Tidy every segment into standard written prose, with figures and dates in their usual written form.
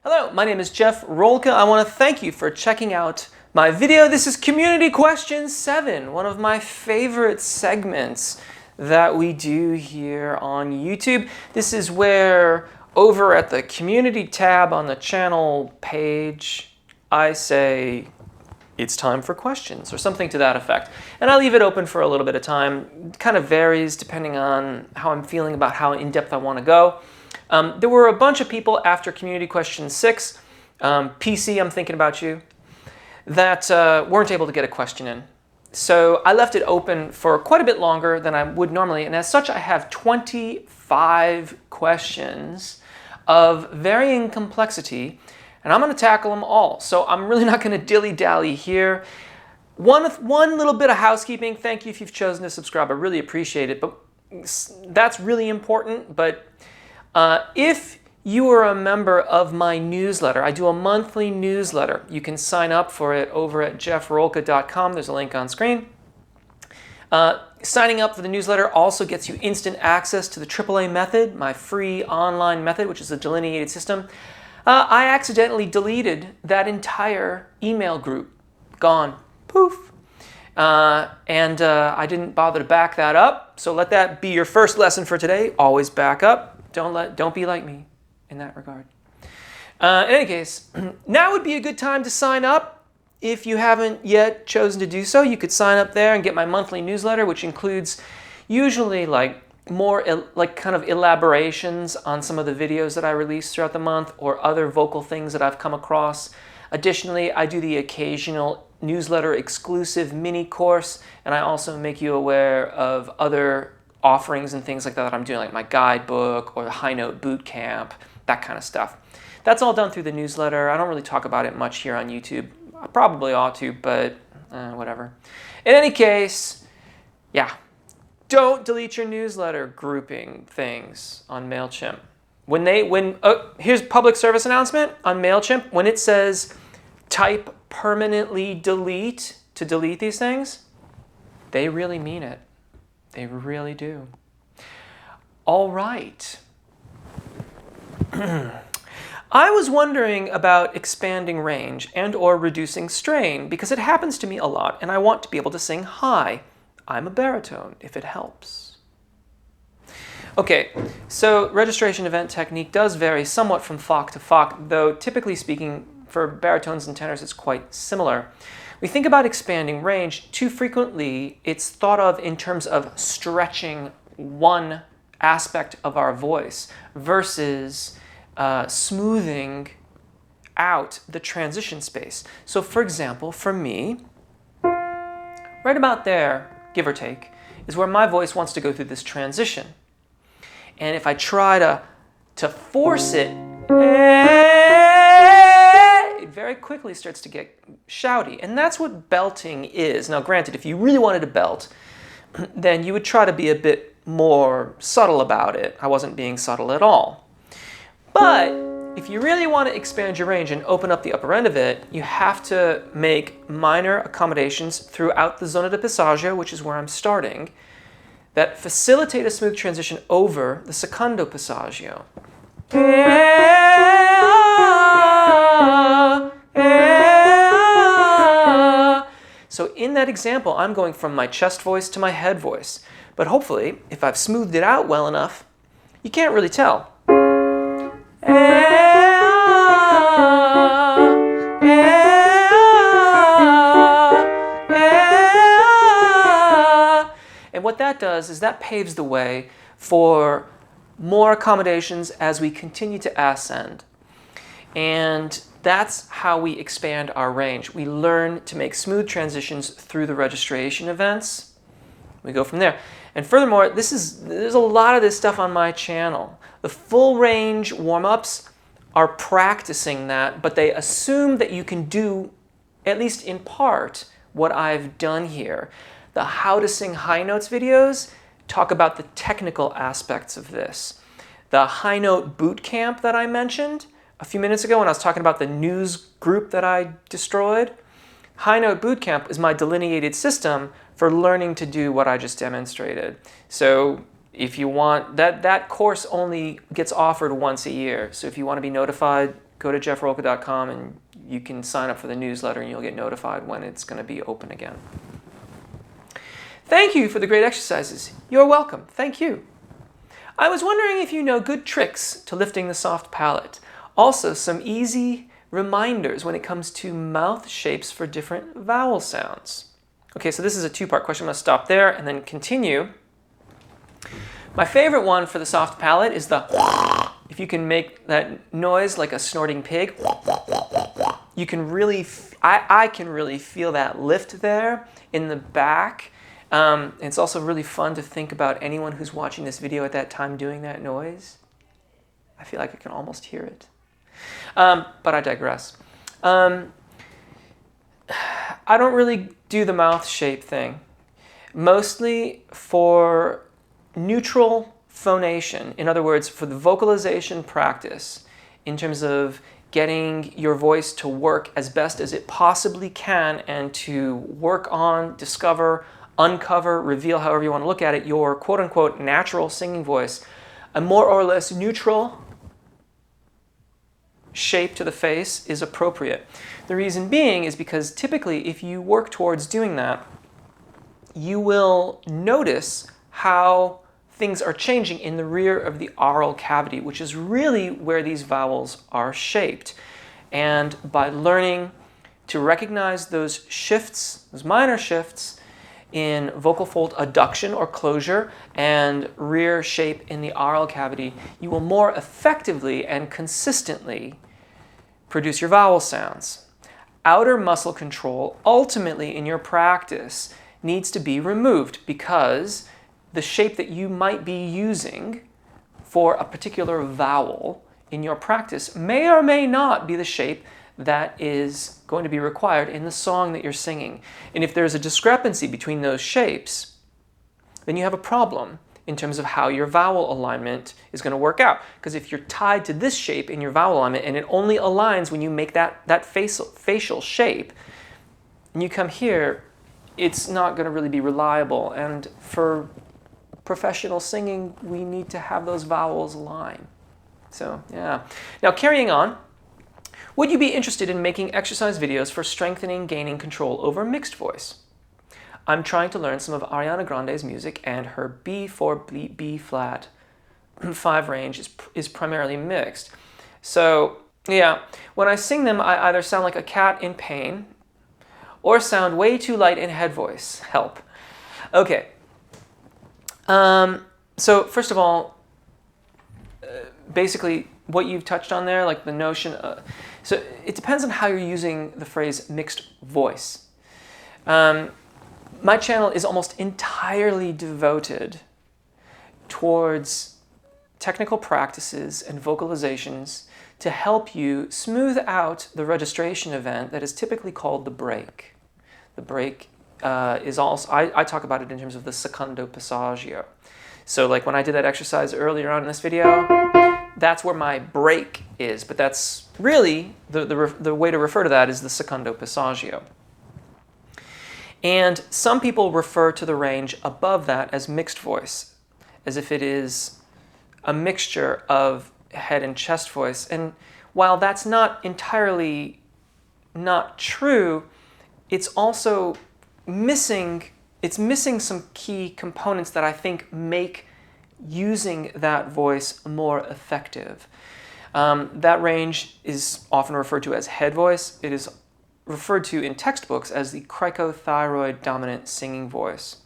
Hello, my name is Jeff Rolka. I want to thank you for checking out my video. This is Community Question 7, one of my favorite segments that we do here on YouTube. This is where over at the Community tab on the channel page, I say, it's time for questions, or something to that effect. And I leave it open for a little bit of time. It kind of varies depending on how I'm feeling about how in-depth I want to go. There were a bunch of people after Community Question 6, PC, I'm thinking about you, that weren't able to get a question in. So I left it open for quite a bit longer than I would normally, and as such I have 25 questions of varying complexity, and I'm going to tackle them all. So I'm really not going to dilly-dally here. One little bit of housekeeping. Thank you if you've chosen to subscribe. I really appreciate it, but that's really important. But if you are a member of my newsletter, I do a monthly newsletter. You can sign up for it over at jeffrolka.com. There's a link on screen. Signing up for the newsletter also gets you instant access to the AAA method, my free online method, which is a delineated system. I accidentally deleted that entire email group. Gone. Poof. And I didn't bother to back that up. So let that be your first lesson for today. Always back up. Don't be like me in that regard. In any case, now would be a good time to sign up. If you haven't yet chosen to do so, you could sign up there and get my monthly newsletter, which includes usually more kind of elaborations on some of the videos that I release throughout the month or other vocal things that I've come across. Additionally, I do the occasional newsletter exclusive mini course, and I also make you aware of other offerings and things like that I'm doing, like my guidebook or the high note boot camp, that kind of stuff. That's all done through the newsletter. I don't really talk about it much here on YouTube. I probably ought to, but whatever. In any case, yeah, don't delete your newsletter grouping things on MailChimp. Here's public service announcement on MailChimp. When it says type permanently delete to delete these things, they really mean it. They really do. All right. I was wondering about expanding range and or reducing strain because it happens to me a lot and I want to be able to sing high. I'm a baritone, if it helps. Okay, so registration event technique does vary somewhat from FOC to FOC, though typically speaking for baritones and tenors it's quite similar. We think about expanding range. Too frequently, it's thought of in terms of stretching one aspect of our voice versus smoothing out the transition space. So for example, for me, right about there, give or take, is where my voice wants to go through this transition. And if I try to force it, it very quickly starts to get shouty. And that's what belting is. Now granted, if you really wanted to belt, then you would try to be a bit more subtle about it. I wasn't being subtle at all. But if you really want to expand your range and open up the upper end of it, you have to make minor accommodations throughout the zona de passaggio, which is where I'm starting, that facilitate a smooth transition over the secondo passaggio. So in that example, I'm going from my chest voice to my head voice. But hopefully, if I've smoothed it out well enough, you can't really tell. And what that does is that paves the way for more accommodations as we continue to ascend. And that's how we expand our range. We learn to make smooth transitions through the registration events. We go from there. And furthermore, there's a lot of this stuff on my channel. The full range warm-ups are practicing that, but they assume that you can do, at least in part, what I've done here. The How to Sing High Notes videos talk about the technical aspects of this. The high note boot camp that I mentioned a few minutes ago when I was talking about the news group that I destroyed, High Note Bootcamp is my delineated system for learning to do what I just demonstrated. So if you want, that course only gets offered once a year. So if you want to be notified go to jeffrolka.com and you can sign up for the newsletter and you'll get notified when it's going to be open again. Thank you for the great exercises. You're welcome. Thank you. I was wondering if you know good tricks to lifting the soft palate. Also, some easy reminders when it comes to mouth shapes for different vowel sounds. Okay, so this is a two-part question. I'm going to stop there and then continue. My favorite one for the soft palate is the if you can make that noise like a snorting pig, you can really, I can really feel that lift there in the back. It's also really fun to think about anyone who's watching this video at that time doing that noise. I feel like I can almost hear it. But I digress. I don't really do the mouth shape thing. Mostly for neutral phonation. In other words, for the vocalization practice, in terms of getting your voice to work as best as it possibly can and to work on, discover, uncover, reveal, however you want to look at it, your quote-unquote natural singing voice, a more or less neutral shape to the face is appropriate. The reason being is because typically if you work towards doing that, you will notice how things are changing in the rear of the oral cavity, which is really where these vowels are shaped. And by learning to recognize those shifts, those minor shifts, in vocal fold adduction or closure and rear shape in the oral cavity, you will more effectively and consistently produce your vowel sounds. Outer muscle control ultimately in your practice needs to be removed because the shape that you might be using for a particular vowel in your practice may or may not be the shape that is going to be required in the song that you're singing. And if there's a discrepancy between those shapes, then you have a problem in terms of how your vowel alignment is going to work out. Because if you're tied to this shape in your vowel alignment and it only aligns when you make that facial shape, and you come here, it's not going to really be reliable. And for professional singing, we need to have those vowels align. So, yeah. Now, carrying on, would you be interested in making exercise videos for strengthening, gaining control over mixed voice? I'm trying to learn some of Ariana Grande's music, and her B4 B flat 5 range is primarily mixed. So, yeah, when I sing them, I either sound like a cat in pain or sound way too light in head voice. Help. Okay. So first of all, basically what you've touched on there, like the notion, so it depends on how you're using the phrase mixed voice. My channel is almost entirely devoted towards technical practices and vocalizations to help you smooth out the registration event that is typically called the break. The break is also, I talk about it in terms of the secondo passaggio. So like when I did that exercise earlier on in this video, that's where my break is, but that's really, the way to refer to that is the secondo passaggio. And some people refer to the range above that as mixed voice, as if it is a mixture of head and chest voice. And while that's not entirely not true, it's also missing some key components that I think make using that voice more effective. That range is often referred to as head voice. It is referred to in textbooks as the cricothyroid dominant singing voice.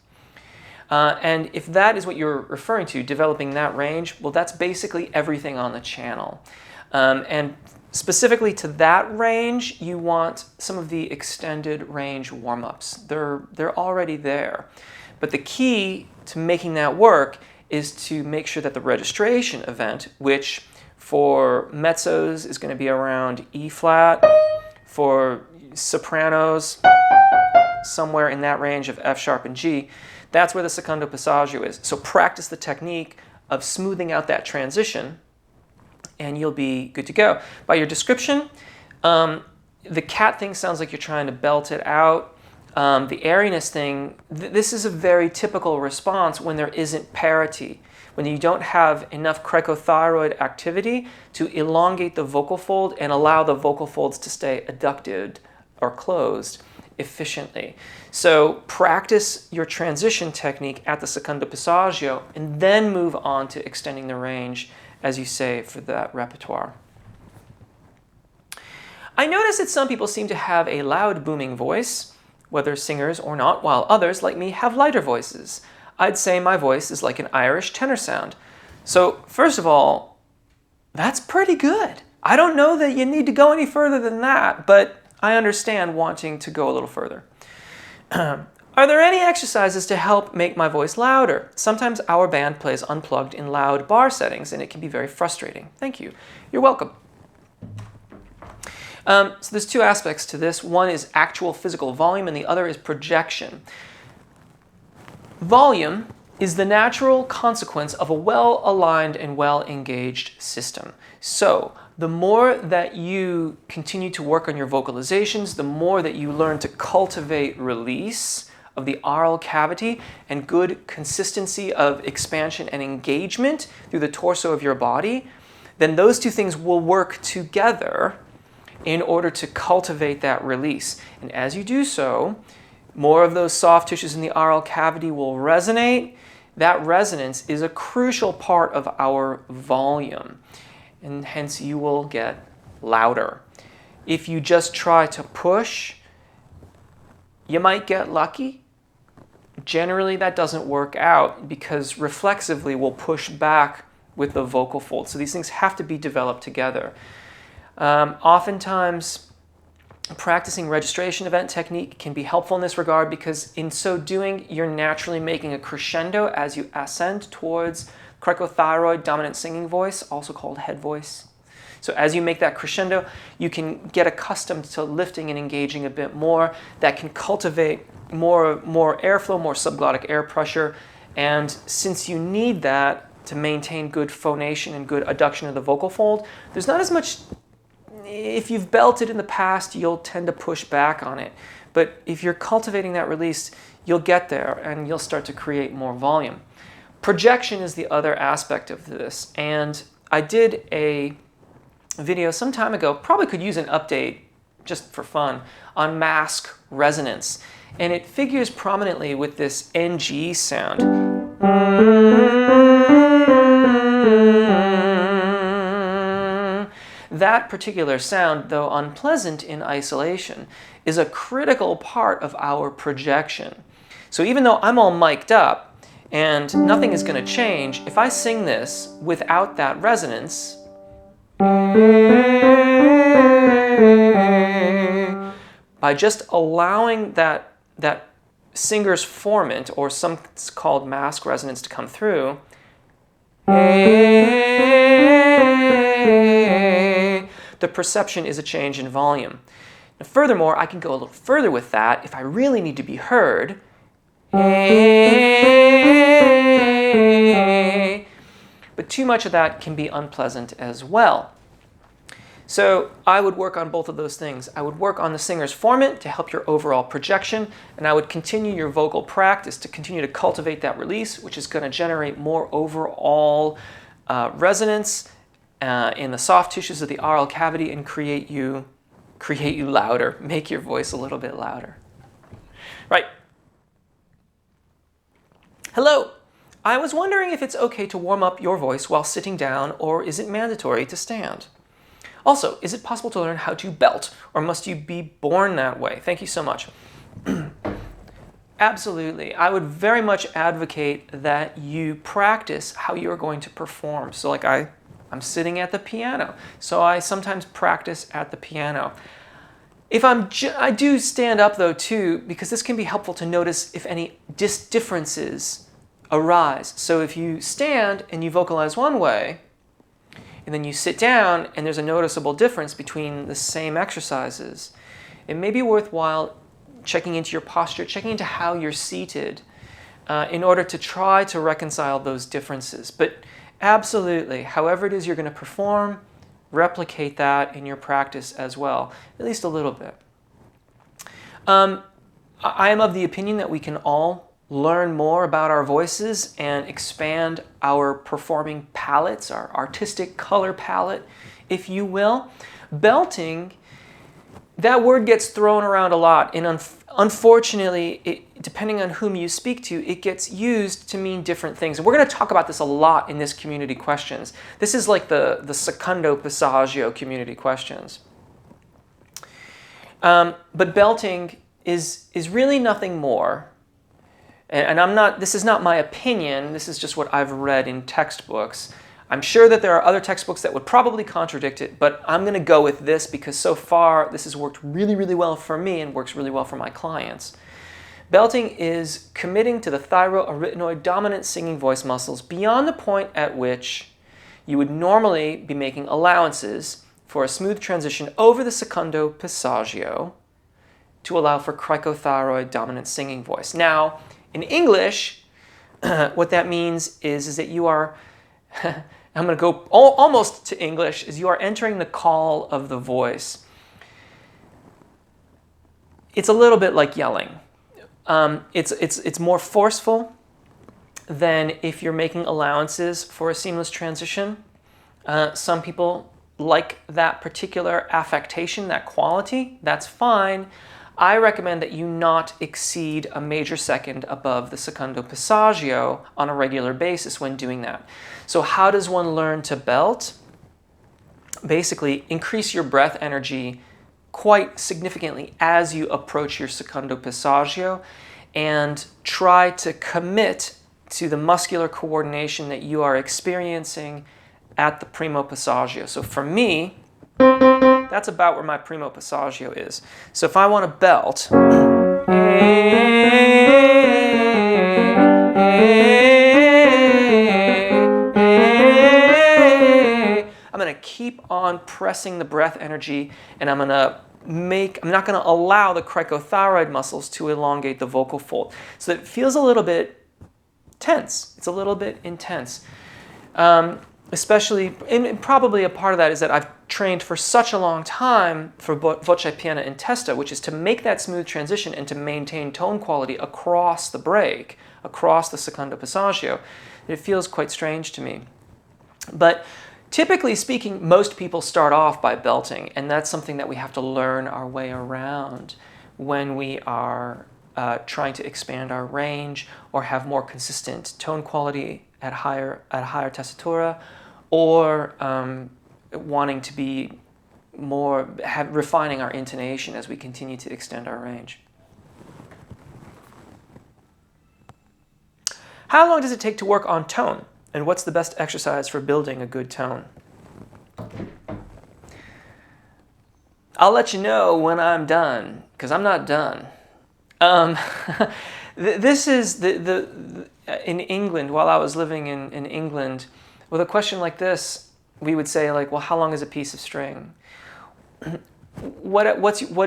And if that is what you're referring to, developing that range, well, that's basically everything on the channel. And specifically to that range, you want some of the extended range warm-ups. They're already there. But the key to making that work is to make sure that the registration event, which for mezzos is going to be around E flat, for sopranos, somewhere in that range of F sharp and G, that's where the secondo passaggio is. So practice the technique of smoothing out that transition and you'll be good to go. By your description, the cat thing sounds like you're trying to belt it out. The airiness thing, this is a very typical response when there isn't parity. when you don't have enough cricothyroid activity to elongate the vocal fold and allow the vocal folds to stay adducted or closed efficiently. So practice your transition technique at the secondo passaggio and then move on to extending the range, as you say, for that repertoire. I notice that some people seem to have a loud booming voice, whether singers or not, while others, like me, have lighter voices. I'd say my voice is like an Irish tenor sound. So first of all, that's pretty good. I don't know that you need to go any further than that, but I understand wanting to go a little further. Are there any exercises to help make my voice louder? Sometimes our band plays unplugged in loud bar settings, and it can be very frustrating. Thank you. You're welcome. So there's two aspects to this. One is actual physical volume, and the other is projection. Volume is the natural consequence of a well-aligned and well-engaged system. So the more that you continue to work on your vocalizations, the more that you learn to cultivate release of the oral cavity and good consistency of expansion and engagement through the torso of your body, then those two things will work together in order to cultivate that release. And as you do so, more of those soft tissues in the oral cavity will resonate. That resonance is a crucial part of our volume, and hence you will get louder. If you just try to push, you might get lucky. Generally, that doesn't work out because reflexively we'll push back with the vocal fold. So these things have to be developed together. Oftentimes, practicing registration event technique can be helpful in this regard because in so doing, you're naturally making a crescendo as you ascend towards cricothyroid dominant singing voice, also called head voice. So as you make that crescendo, you can get accustomed to lifting and engaging a bit more. That can cultivate more airflow, more subglottic air pressure. And since you need that to maintain good phonation and good adduction of the vocal fold, there's not as much. If you've belted in the past, you'll tend to push back on it. But if you're cultivating that release, you'll get there and you'll start to create more volume. Projection is the other aspect of this. And I did a video some time ago, probably could use an update just for fun, on mask resonance. And it figures prominently with this NG sound. That particular sound, though unpleasant in isolation, is a critical part of our projection. So even though I'm all mic'd up and nothing is going to change, if I sing this without that resonance, by just allowing that singer's formant, or some called mask resonance, to come through, the perception is a change in volume. Now, furthermore, I can go a little further with that if I really need to be heard. But too much of that can be unpleasant as well. So I would work on both of those things. I would work on the singer's formant to help your overall projection, and I would continue your vocal practice to continue to cultivate that release, which is going to generate more overall resonance in the soft tissues of the oral cavity and create you louder, make your voice a little bit louder. Right. Hello. I was wondering if it's okay to warm up your voice while sitting down, or is it mandatory to stand? Also, is it possible to learn how to belt, or must you be born that way? Thank you so much. Absolutely. I would very much advocate that you practice how you're going to perform. So like I'm sitting at the piano, so I sometimes practice at the piano. I do stand up though too, because this can be helpful to notice if any differences arise. So if you stand and you vocalize one way, and then you sit down and there's a noticeable difference between the same exercises, it may be worthwhile checking into your posture, checking into how you're seated in order to try to reconcile those differences. But absolutely, however it is you're going to perform, replicate that in your practice as well, at least a little bit. I am of the opinion that we can all learn more about our voices and expand our performing palettes, our artistic color palette, if you will. Belting, that word gets thrown around a lot, and unfortunately, depending on whom you speak to, it gets used to mean different things. And we're going to talk about this a lot in this community questions. This is like the secondo passaggio community questions. But belting is really nothing more. And this is not my opinion, this is just what I've read in textbooks. I'm sure that there are other textbooks that would probably contradict it, but I'm going to go with this because so far this has worked really, really well for me and works really well for my clients. Belting is committing to the thyroarytenoid dominant singing voice muscles beyond the point at which you would normally be making allowances for a smooth transition over the secondo passaggio to allow for cricothyroid dominant singing voice. Now, in English, what that means is that you are, I'm going to go almost to English, is you are entering the call of the voice. It's a little bit like yelling. It's more forceful than if you're making allowances for a seamless transition. Some people like that particular affectation, that quality. That's fine. I recommend that you not exceed a major second above the secondo passaggio on a regular basis when doing that. So how does one learn to belt? Basically, increase your breath energy quite significantly as you approach your secondo passaggio and try to commit to the muscular coordination that you are experiencing at the primo passaggio. So for me, that's about where my primo passaggio is. So if I want to belt, I'm going to keep on pressing the breath energy, and I'm not going to allow the cricothyroid muscles to elongate the vocal fold. So it feels a little bit tense. It's a little bit intense. Especially, and probably a part of that is that I've trained for such a long time for voce piena in testa, which is to make that smooth transition and to maintain tone quality across the break, across the secondo passaggio. It feels quite strange to me. But typically speaking, most people start off by belting, and that's something that we have to learn our way around when we are trying to expand our range or have more consistent tone quality at higher tessitura, or wanting to be more, refining our intonation as we continue to extend our range. How long does it take to work on tone? And what's the best exercise for building a good tone? I'll let you know when I'm done, because I'm not done. This is in England, while I was living in England, with a question like this, we would say, like, well, how long is a piece of string? What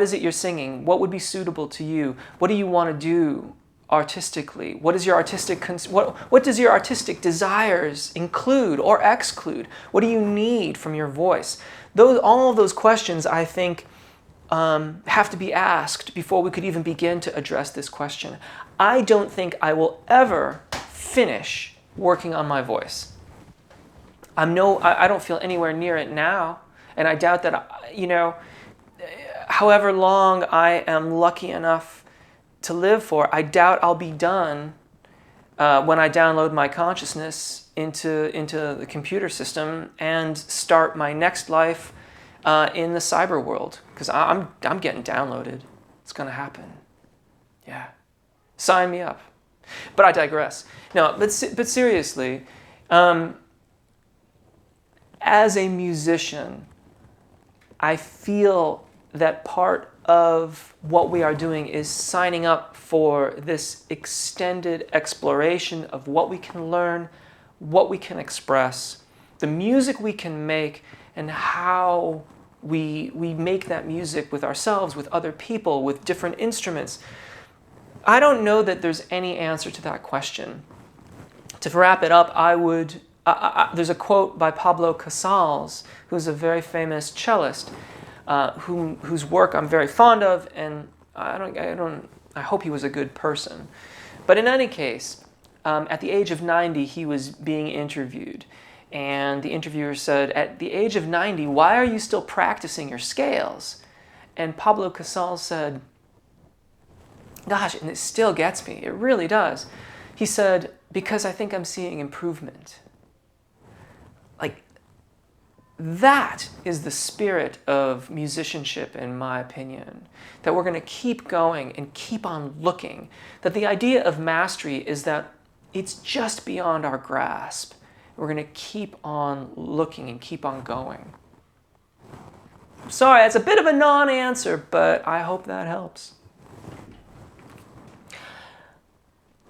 is it you're singing? What would be suitable to you? What do you want to do artistically? What does your artistic desires include or exclude? What do you need from your voice? All of those questions, I think, have to be asked before we could even begin to address this question. I don't think I will ever finish working on my voice. I don't feel anywhere near it now, and I doubt that, however long I am lucky enough to live for, I doubt I'll be done when I download my consciousness into the computer system and start my next life in the cyber world, because I'm getting downloaded. It's going to happen. Yeah. Sign me up. But I digress. No, but seriously, as a musician, I feel that part of what we are doing is signing up for this extended exploration of what we can learn, what we can express, the music we can make, and how we make that music with ourselves, with other people, with different instruments. I don't know that there's any answer to that question. To wrap it up, there's a quote by Pablo Casals, who's a very famous cellist, whose work I'm very fond of, and I hope he was a good person. But in any case, at the age of 90, he was being interviewed. And the interviewer said, at the age of 90, why are you still practicing your scales? And Pablo Casals said, gosh, and it still gets me. It really does. He said, because I think I'm seeing improvement. Like, that is the spirit of musicianship, in my opinion. That we're going to keep going and keep on looking. That the idea of mastery is that it's just beyond our grasp. We're going to keep on looking and keep on going. Sorry, that's a bit of a non-answer, but I hope that helps.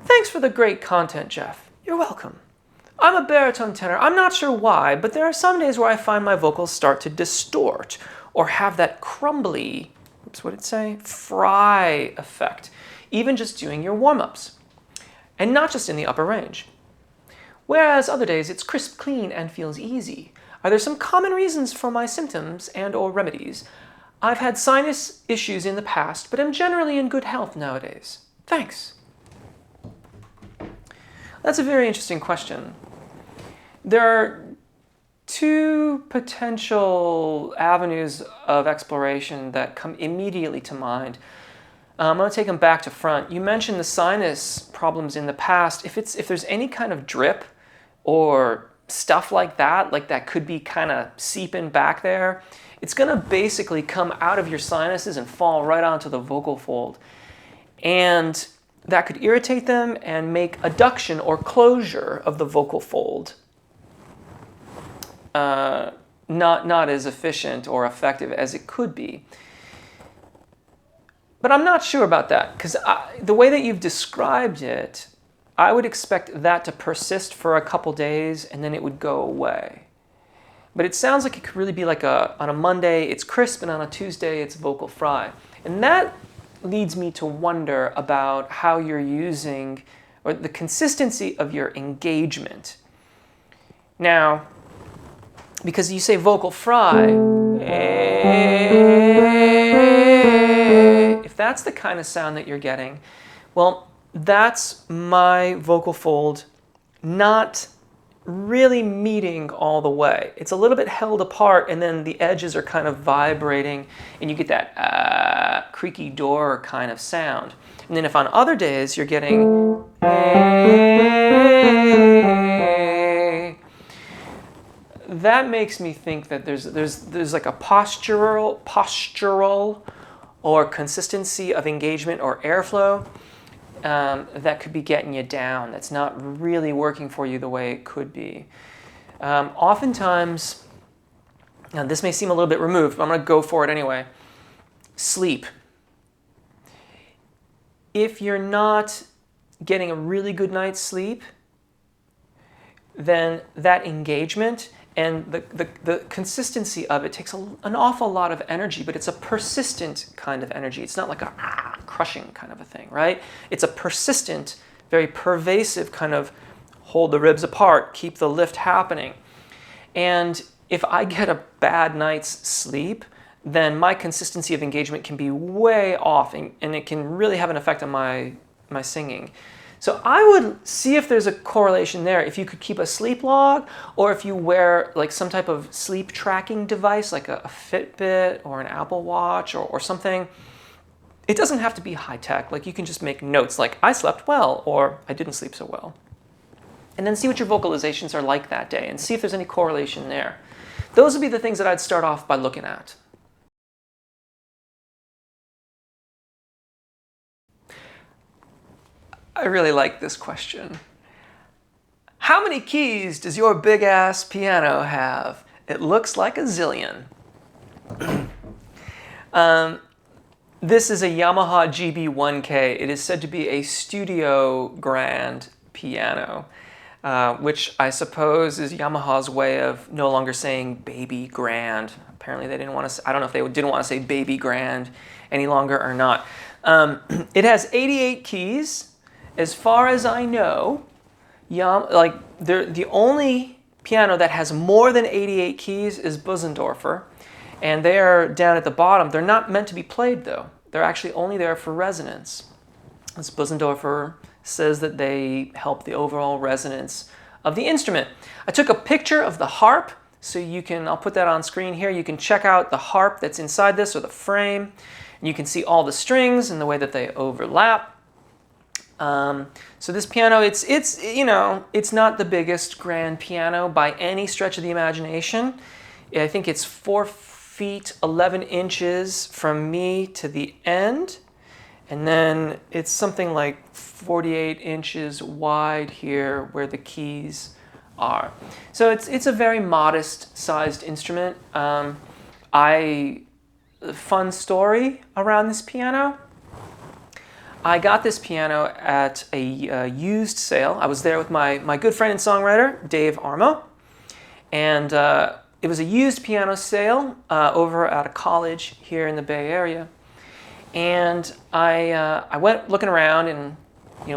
Thanks for the great content, Jeff. You're welcome. I'm a baritone tenor. I'm not sure why, but there are some days where I find my vocals start to distort or have that crumbly, what did it say? Fry effect, even just doing your warm-ups. And not just in the upper range. Whereas other days it's crisp, clean, and feels easy. Are there some common reasons for my symptoms and or remedies? I've had sinus issues in the past, but am generally in good health nowadays. Thanks. That's a very interesting question. There are two potential avenues of exploration that come immediately to mind. I'm going to take them back to front. You mentioned the sinus problems in the past. If there's any kind of drip or stuff like that could be kind of seeping back there, it's going to basically come out of your sinuses and fall right onto the vocal fold. And that could irritate them and make adduction or closure of the vocal fold not as efficient or effective as it could be. But I'm not sure about that, because the way that you've described it, I would expect that to persist for a couple days and then it would go away. But it sounds like it could really be like on a Monday it's crisp and on a Tuesday it's vocal fry. And that leads me to wonder about how you're using, or the consistency of your engagement. Now, because you say vocal fry, if that's the kind of sound that you're getting, well, that's my vocal fold not really meeting all the way. It's a little bit held apart and then the edges are kind of vibrating and you get that creaky door kind of sound. And then if on other days you're getting that makes me think that there's like a postural or consistency of engagement or airflow that could be getting you down. That's not really working for you the way it could be. Oftentimes, now this may seem a little bit removed, but I'm going to go for it anyway. Sleep. If you're not getting a really good night's sleep, then that engagement and the consistency of it takes an awful lot of energy, but it's a persistent kind of energy. It's not like a crushing kind of a thing, right? It's a persistent, very pervasive kind of hold the ribs apart, keep the lift happening. And if I get a bad night's sleep, then my consistency of engagement can be way off and it can really have an effect on my singing. So I would see if there's a correlation there. If you could keep a sleep log, or if you wear like some type of sleep tracking device, like a Fitbit or an Apple Watch or something. It doesn't have to be high tech. Like you can just make notes like I slept well or I didn't sleep so well. And then see what your vocalizations are like that day and see if there's any correlation there. Those would be the things that I'd start off by looking at. I really like this question. How many keys does your big-ass piano have? It looks like a zillion. This is a Yamaha GB1K. It is said to be a studio grand piano, which I suppose is Yamaha's way of no longer saying baby grand. Apparently they didn't want to say, I don't know if they didn't want to say baby grand any longer or not. It has 88 keys. As far as I know, the only piano that has more than 88 keys is Bösendorfer, and they are down at the bottom. They're not meant to be played, though. They're actually only there for resonance. It's Bösendorfer says that they help the overall resonance of the instrument. I took a picture of the harp, so I'll put that on screen here. You can check out the harp that's inside this, or the frame, and you can see all the strings and the way that they overlap. So this piano, it's not the biggest grand piano by any stretch of the imagination. I think it's 4 feet 11 inches from me to the end, and then it's something like 48 inches wide here where the keys are. So it's a very modest sized instrument. Fun story around this piano. I got this piano at a used sale. I was there with my good friend and songwriter, Dave Armo. And it was a used piano sale over at a college here in the Bay Area. And I went looking around and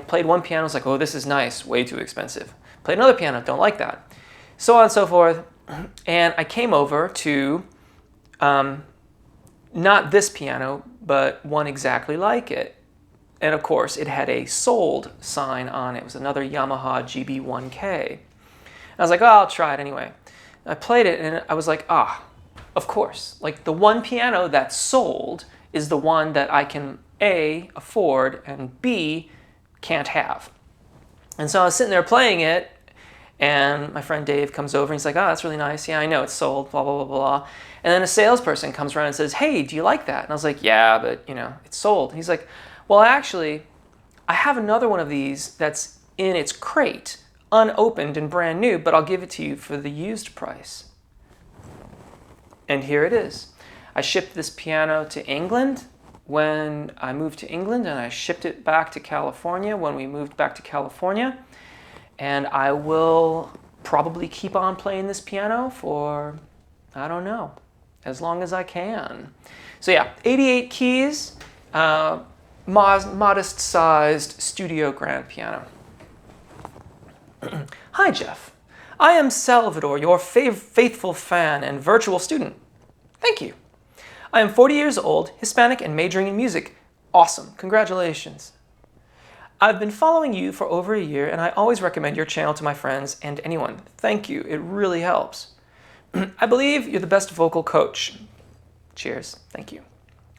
played one piano. I was like, oh, this is nice, way too expensive. Played another piano, don't like that. So on and so forth. And I came over to not this piano, but one exactly like it. And of course, it had a sold sign on it. It was another Yamaha GB1K. I was like, oh, I'll try it anyway. I played it and I was like, of course. Like the one piano that's sold is the one that I can A, afford, and B, can't have. And so I was sitting there playing it, and my friend Dave comes over and he's like, oh, that's really nice. Yeah, I know it's sold, blah, blah, blah, blah. And then a salesperson comes around and says, hey, do you like that? And I was like, yeah, but it's sold. And he's like, well, actually, I have another one of these that's in its crate, unopened and brand new, but I'll give it to you for the used price. And here it is. I shipped this piano to England when I moved to England, and I shipped it back to California when we moved back to California. And I will probably keep on playing this piano for, I don't know, as long as I can. So yeah, 88 keys, modest-sized studio grand piano. Hi, Jeff. I am Salvador, your faithful fan and virtual student. Thank you. I am 40 years old, Hispanic, and majoring in music. Awesome. Congratulations. I've been following you for over a year, and I always recommend your channel to my friends and anyone. Thank you. It really helps. I believe you're the best vocal coach. Cheers. Thank you.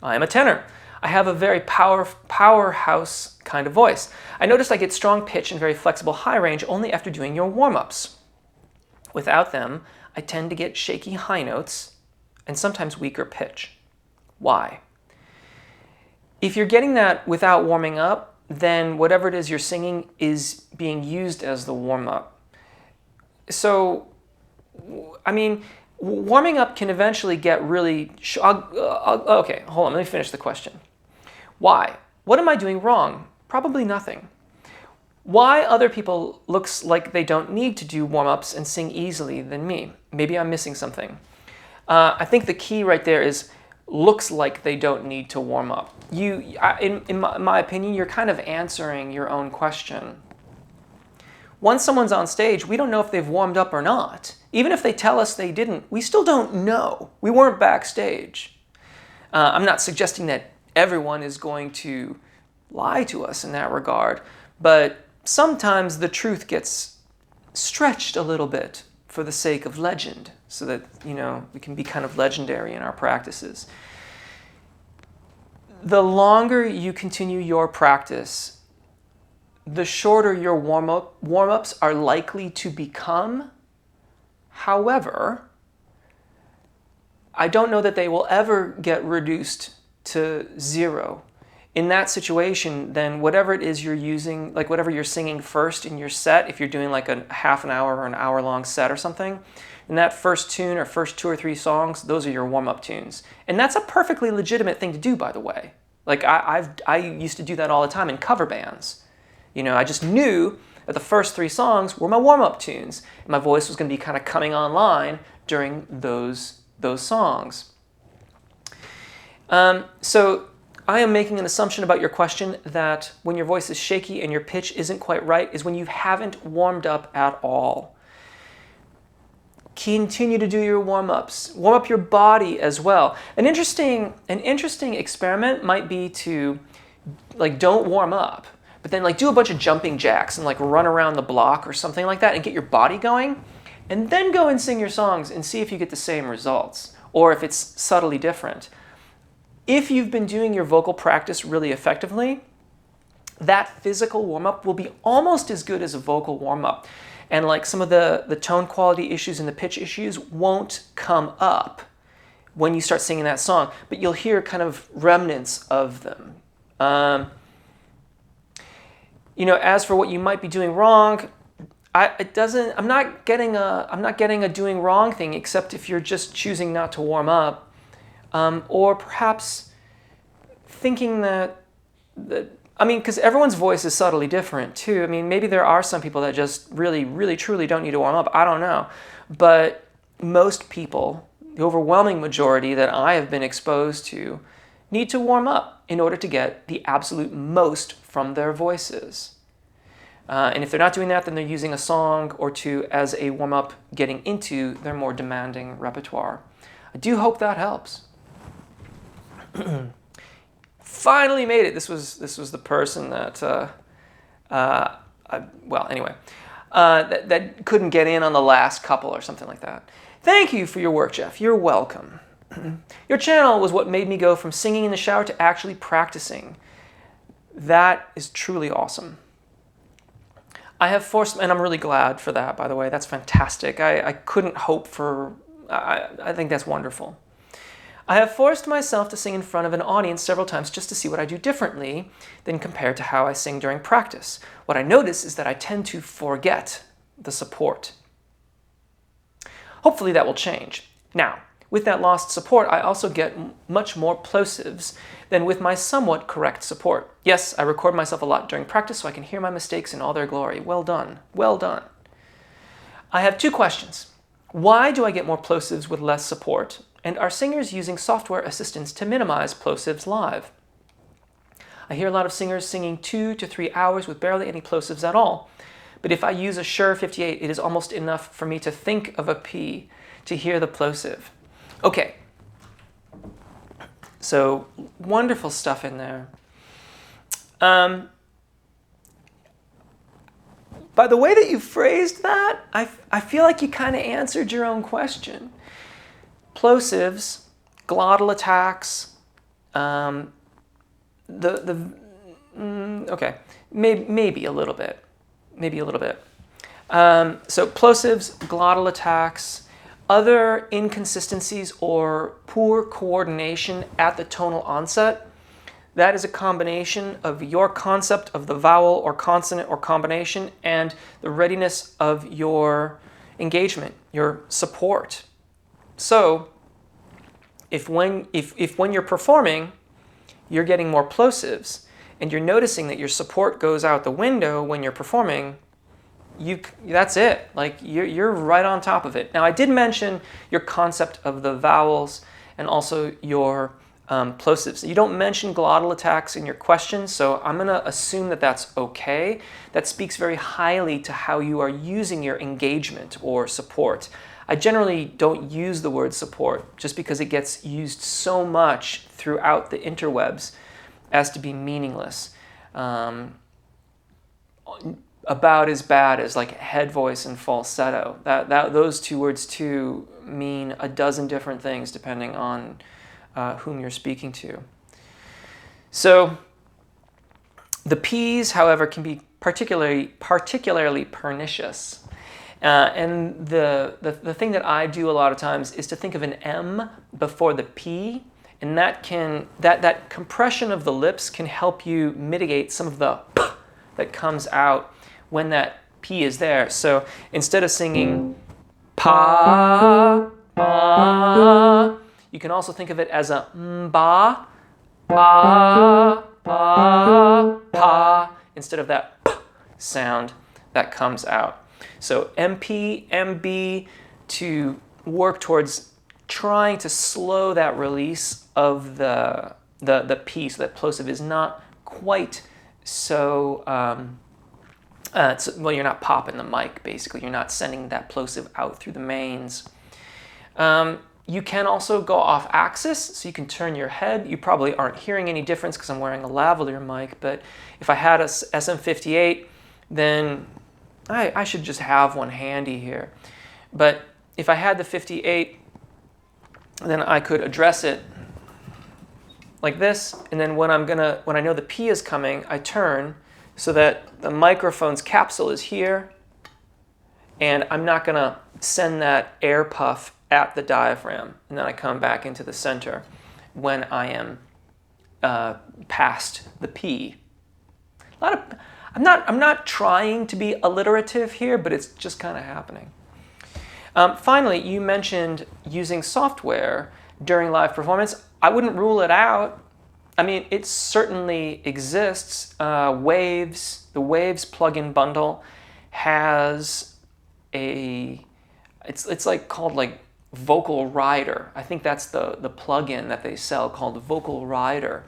I am a tenor. I have a very powerhouse kind of voice. I noticed I get strong pitch and very flexible high range only after doing your warm-ups. Without them, I tend to get shaky high notes and sometimes weaker pitch. Why? If you're getting that without warming up, then whatever it is you're singing is being used as the warm-up. So, I mean, warming up can eventually get really... okay, hold on, let me finish the question. Why? What am I doing wrong? Probably nothing. Why other people looks like they don't need to do warm-ups and sing easily than me? Maybe I'm missing something. I think the key right there is looks like they don't need to warm up. In my opinion, you're kind of answering your own question. Once someone's on stage, we don't know if they've warmed up or not. Even if they tell us they didn't, we still don't know. We weren't backstage. I'm not suggesting that everyone is going to lie to us in that regard, but sometimes the truth gets stretched a little bit for the sake of legend, so that, we can be kind of legendary in our practices. The longer you continue your practice, the shorter your warm-ups are likely to become. However, I don't know that they will ever get reduced to zero. In that situation, then whatever it is you're using, like whatever you're singing first in your set, if you're doing like a half an hour or an hour-long set or something, in that first tune or first 2 or 3 songs, those are your warm-up tunes. And that's a perfectly legitimate thing to do, by the way. Like I used to do that all the time in cover bands. I just knew that the first 3 songs were my warm-up tunes, and my voice was going to be kind of coming online during those songs. So I am making an assumption about your question that when your voice is shaky and your pitch isn't quite right is when you haven't warmed up at all. Continue to do your warm-ups. Warm up your body as well. An interesting experiment might be to, don't warm up, but then like do a bunch of jumping jacks and like run around the block or something like that and get your body going, and then go and sing your songs and see if you get the same results or if it's subtly different. If you've been doing your vocal practice really effectively, that physical warm-up will be almost as good as a vocal warm-up. And like some of the tone quality issues and the pitch issues won't come up when you start singing that song, but you'll hear kind of remnants of them. As for what you might be doing wrong, I'm not getting a doing wrong thing, except if you're just choosing not to warm up, or perhaps thinking that because everyone's voice is subtly different too. I mean, maybe there are some people that just really, really, truly don't need to warm up. I don't know, but most people, the overwhelming majority that I have been exposed to, need to warm up in order to get the absolute most from their voices. And if they're not doing that, then they're using a song or two as a warm-up getting into their more demanding repertoire. I do hope that helps. Finally made it. This was the person that, that couldn't get in on the last couple or something like that. Thank you for your work, Jeff. You're welcome. Your channel was what made me go from singing in the shower to actually practicing. That is truly awesome. I have forced, and I'm really glad for that, by the way. That's fantastic. I couldn't hope for, I think that's wonderful. I have forced myself to sing in front of an audience several times just to see what I do differently than compared to how I sing during practice. What I notice is that I tend to forget the support. Hopefully that will change. Now, with that lost support, I also get much more plosives than with my somewhat correct support. Yes, I record myself a lot during practice so I can hear my mistakes in all their glory. Well done. Well done. I have two questions. Why do I get more plosives with less support? And are singers using software assistants to minimize plosives live? I hear a lot of singers singing 2 to 3 hours with barely any plosives at all. But if I use a Shure 58, it is almost enough for me to think of a P to hear the plosive. Okay, so wonderful stuff in there. By the way that you phrased that, I feel like you kind of answered your own question. Plosives, glottal attacks, okay, maybe a little bit. So plosives, glottal attacks, other inconsistencies or poor coordination at the tonal onset, that is a combination of your concept of the vowel or consonant or combination and the readiness of your engagement, your support. So if when you're performing, you're getting more plosives and you're noticing that your support goes out the window when you're performing, that's it. Like you're right on top of it. Now, I did mention your concept of the vowels and also your plosives. You don't mention glottal attacks in your question, so I'm going to assume that that's okay. That speaks very highly to how you are using your engagement or support. I generally don't use the word support just because it gets used so much throughout the interwebs as to be meaningless. About as bad as like head voice and falsetto. Those two words too mean a dozen different things depending on whom you're speaking to. So the P's, however, can be particularly pernicious. And the thing that I do a lot of times is to think of an M before the P, and that compression of the lips can help you mitigate some of the P that comes out when that P is there. So instead of singing pa, pa, you can also think of it as a ba, pa, pa, pa, instead of that P sound that comes out. So MP, MB, to work towards trying to slow that release of the P so that plosive is not quite so, well, you're not popping the mic, basically. You're not sending that plosive out through the mains. You can also go off axis, so you can turn your head. You probably aren't hearing any difference because I'm wearing a lavalier mic, but if I had a SM58, then I should just have one handy here. But if I had the 58, then I could address it like this, and then when I know the P is coming, I turn so that the microphone's capsule is here, and I'm not gonna send that air puff at the diaphragm, and then I come back into the center when I am past the P. I'm not trying to be alliterative here, but it's just kind of happening. Finally, you mentioned using software during live performance. I wouldn't rule it out. I mean, it certainly exists. The Waves plugin bundle has it's like called like Vocal Rider. I think that's the plugin that they sell called Vocal Rider.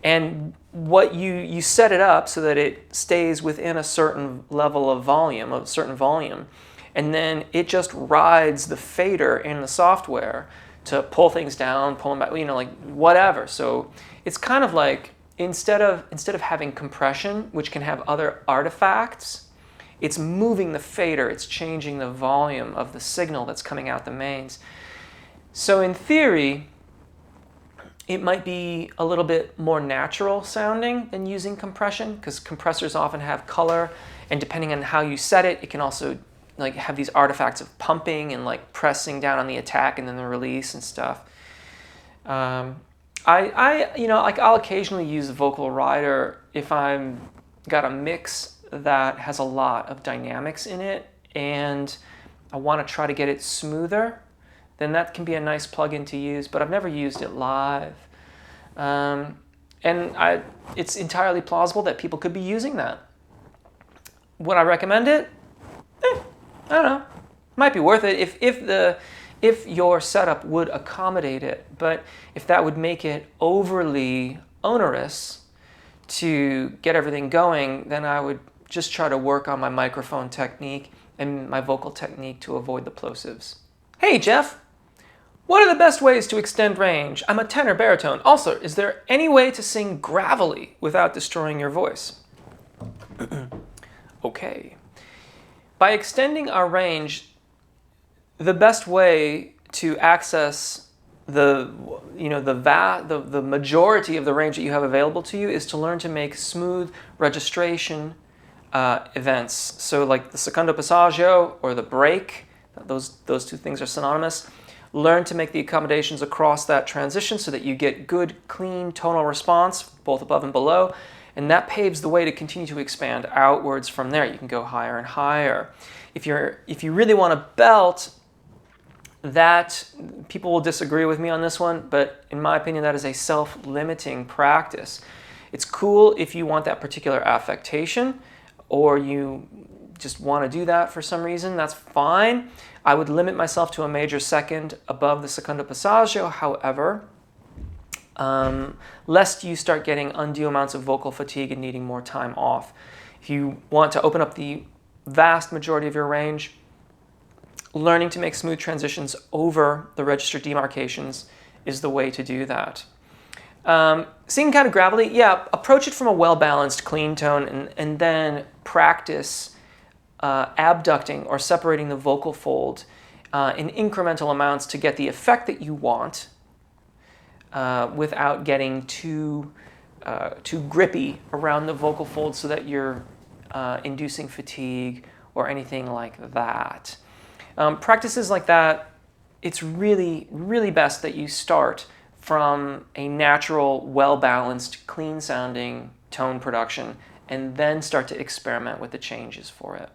And what you set it up so that it stays within a certain level of volume, a certain volume, and then it just rides the fader in the software to pull things down, pull them back, like whatever. So it's kind of like instead of having compression, which can have other artifacts, it's moving the fader, it's changing the volume of the signal that's coming out the mains. So in theory, it might be a little bit more natural sounding than using compression, because compressors often have color, and depending on how you set it, it can also like have these artifacts of pumping and like pressing down on the attack and then the release and stuff. I'll occasionally use the Vocal Rider if I'm got a mix that has a lot of dynamics in it and I want to try to get it smoother. Then that can be a nice plugin to use, but I've never used it live. It's entirely plausible that people could be using that. Would I recommend it? I don't know. Might be worth it if your setup would accommodate it. But if that would make it overly onerous to get everything going, then I would just try to work on my microphone technique and my vocal technique to avoid the plosives. Hey, Jeff. What are the best ways to extend range? I'm a tenor baritone. Also, is there any way to sing gravelly without destroying your voice? Okay. By extending our range, the best way to access the majority of the range that you have available to you is to learn to make smooth registration events. So like the secondo passaggio or the break, those two things are synonymous. Learn to make the accommodations across that transition so that you get good, clean tonal response, both above and below, and that paves the way to continue to expand outwards from there. You can go higher and higher. If you really want to belt, that people will disagree with me on this one, but in my opinion, that is a self-limiting practice. It's cool if you want that particular affectation, or you just want to do that for some reason, that's fine. I would limit myself to a major second above the secondo passaggio, however, lest you start getting undue amounts of vocal fatigue and needing more time off. If you want to open up the vast majority of your range, learning to make smooth transitions over the register demarcations is the way to do that. Singing kind of gravelly, yeah, approach it from a well-balanced, clean tone and then practice abducting or separating the vocal fold in incremental amounts to get the effect that you want without getting too grippy around the vocal fold so that you're inducing fatigue or anything like that. Practices like that, it's really, really best that you start from a natural, well-balanced, clean-sounding tone production and then start to experiment with the changes for it.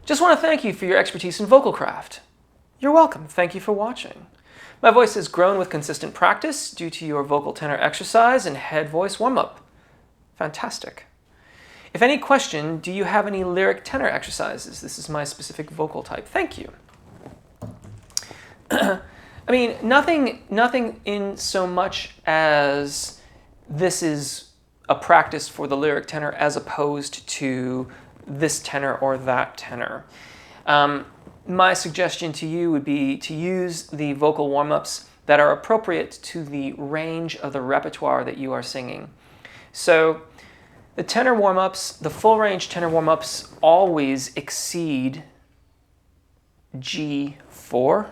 Just want to thank you for your expertise in vocal craft. You're welcome. Thank you for watching. My voice has grown with consistent practice due to your vocal tenor exercise and head voice warm-up. Fantastic. If any question, do you have any lyric tenor exercises? This is my specific vocal type. Thank you. I mean, nothing in so much as this is a practice for the lyric tenor as opposed to this tenor or that tenor. my suggestion to you would be to use the vocal warm-ups that are appropriate to the range of the repertoire that you are singing. So the tenor warm-ups, the full range tenor warm-ups always exceed G4,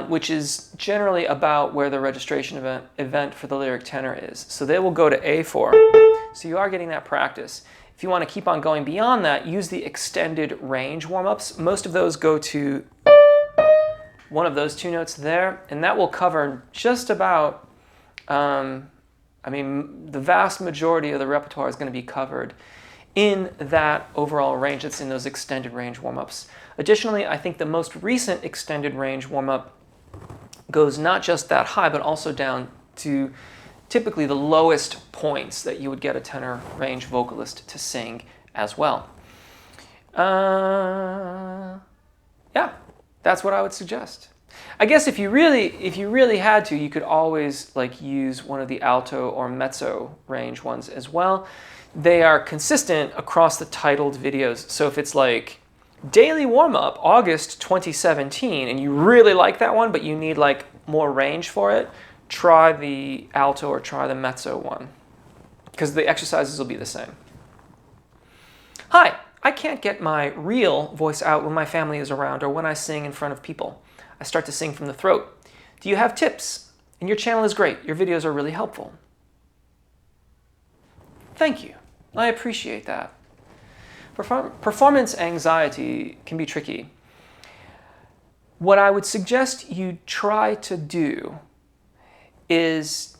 which is generally about where the registration event for the lyric tenor is. So they will go to A4. So you are getting that practice. If you want to keep on going beyond that, use the extended range warm-ups. Most of those go to one of those two notes there, and that will cover just about, the vast majority of the repertoire is going to be covered in that overall range that's in those extended range warm-ups. Additionally, I think the most recent extended range warm-up goes not just that high, but also down to typically the lowest points that you would get a tenor range vocalist to sing as well. Yeah, that's what I would suggest. I guess if you really had to, you could always use one of the alto or mezzo range ones as well. They are consistent across the titled videos. So if it's like daily warm-up, August 2017, and you really like that one, but you need more range for it, try the alto or try the mezzo one, because the exercises will be the same. Hi, I can't get my real voice out when my family is around or when I sing in front of people. I start to sing from the throat. Do you have tips? And your channel is great. Your videos are really helpful. Thank you. I appreciate that. Performance anxiety can be tricky. What I would suggest you try to do is,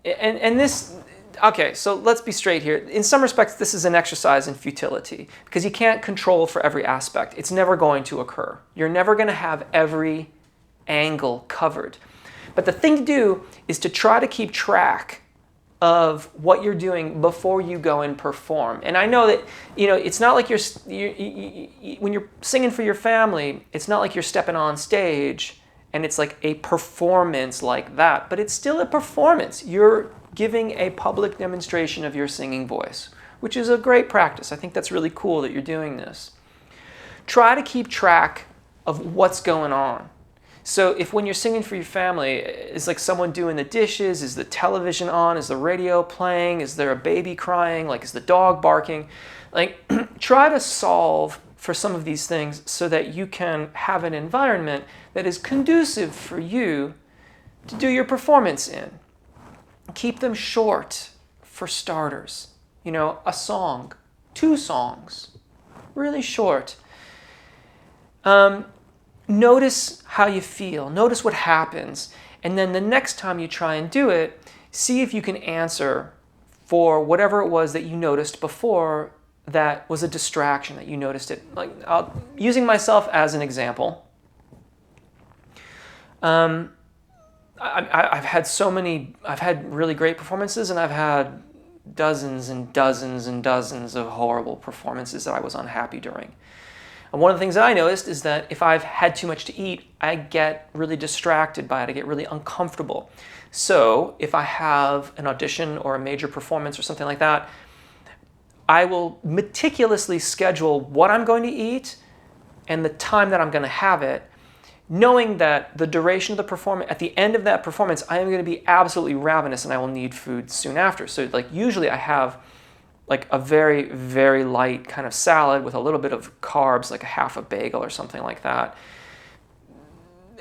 okay, so let's be straight here. In some respects, this is an exercise in futility because you can't control for every aspect. It's never going to occur. You're never going to have every angle covered. But the thing to do is to try to keep track of what you're doing before you go and perform. And I know that, it's not like when you're singing for your family, it's not like you're stepping on stage and it's like a performance like that, but it's still a performance. You're giving a public demonstration of your singing voice, which is a great practice. I think that's really cool that you're doing this. Try to keep track of what's going on. So if when you're singing for your family, is someone doing the dishes, is the television on, is the radio playing, is there a baby crying, is the dog barking? Try to solve for some of these things so that you can have an environment that is conducive for you to do your performance in. Keep them short for starters. A song, 2 songs, really short. Notice how you feel, notice what happens, and then the next time you try and do it, see if you can answer for whatever it was that you noticed before that was a distraction, that you noticed it. Using myself as an example, I've had really great performances, and I've had dozens and dozens and dozens of horrible performances that I was unhappy during. And one of the things that I noticed is that if I've had too much to eat, I get really distracted by it. I get really uncomfortable. So if I have an audition or a major performance or something like that, I will meticulously schedule what I'm going to eat and the time that I'm going to have it, knowing that the duration of the performance, at the end of that performance, I am going to be absolutely ravenous and I will need food soon after. So usually I have a very, very light kind of salad with a little bit of carbs, like a half a bagel or something like that.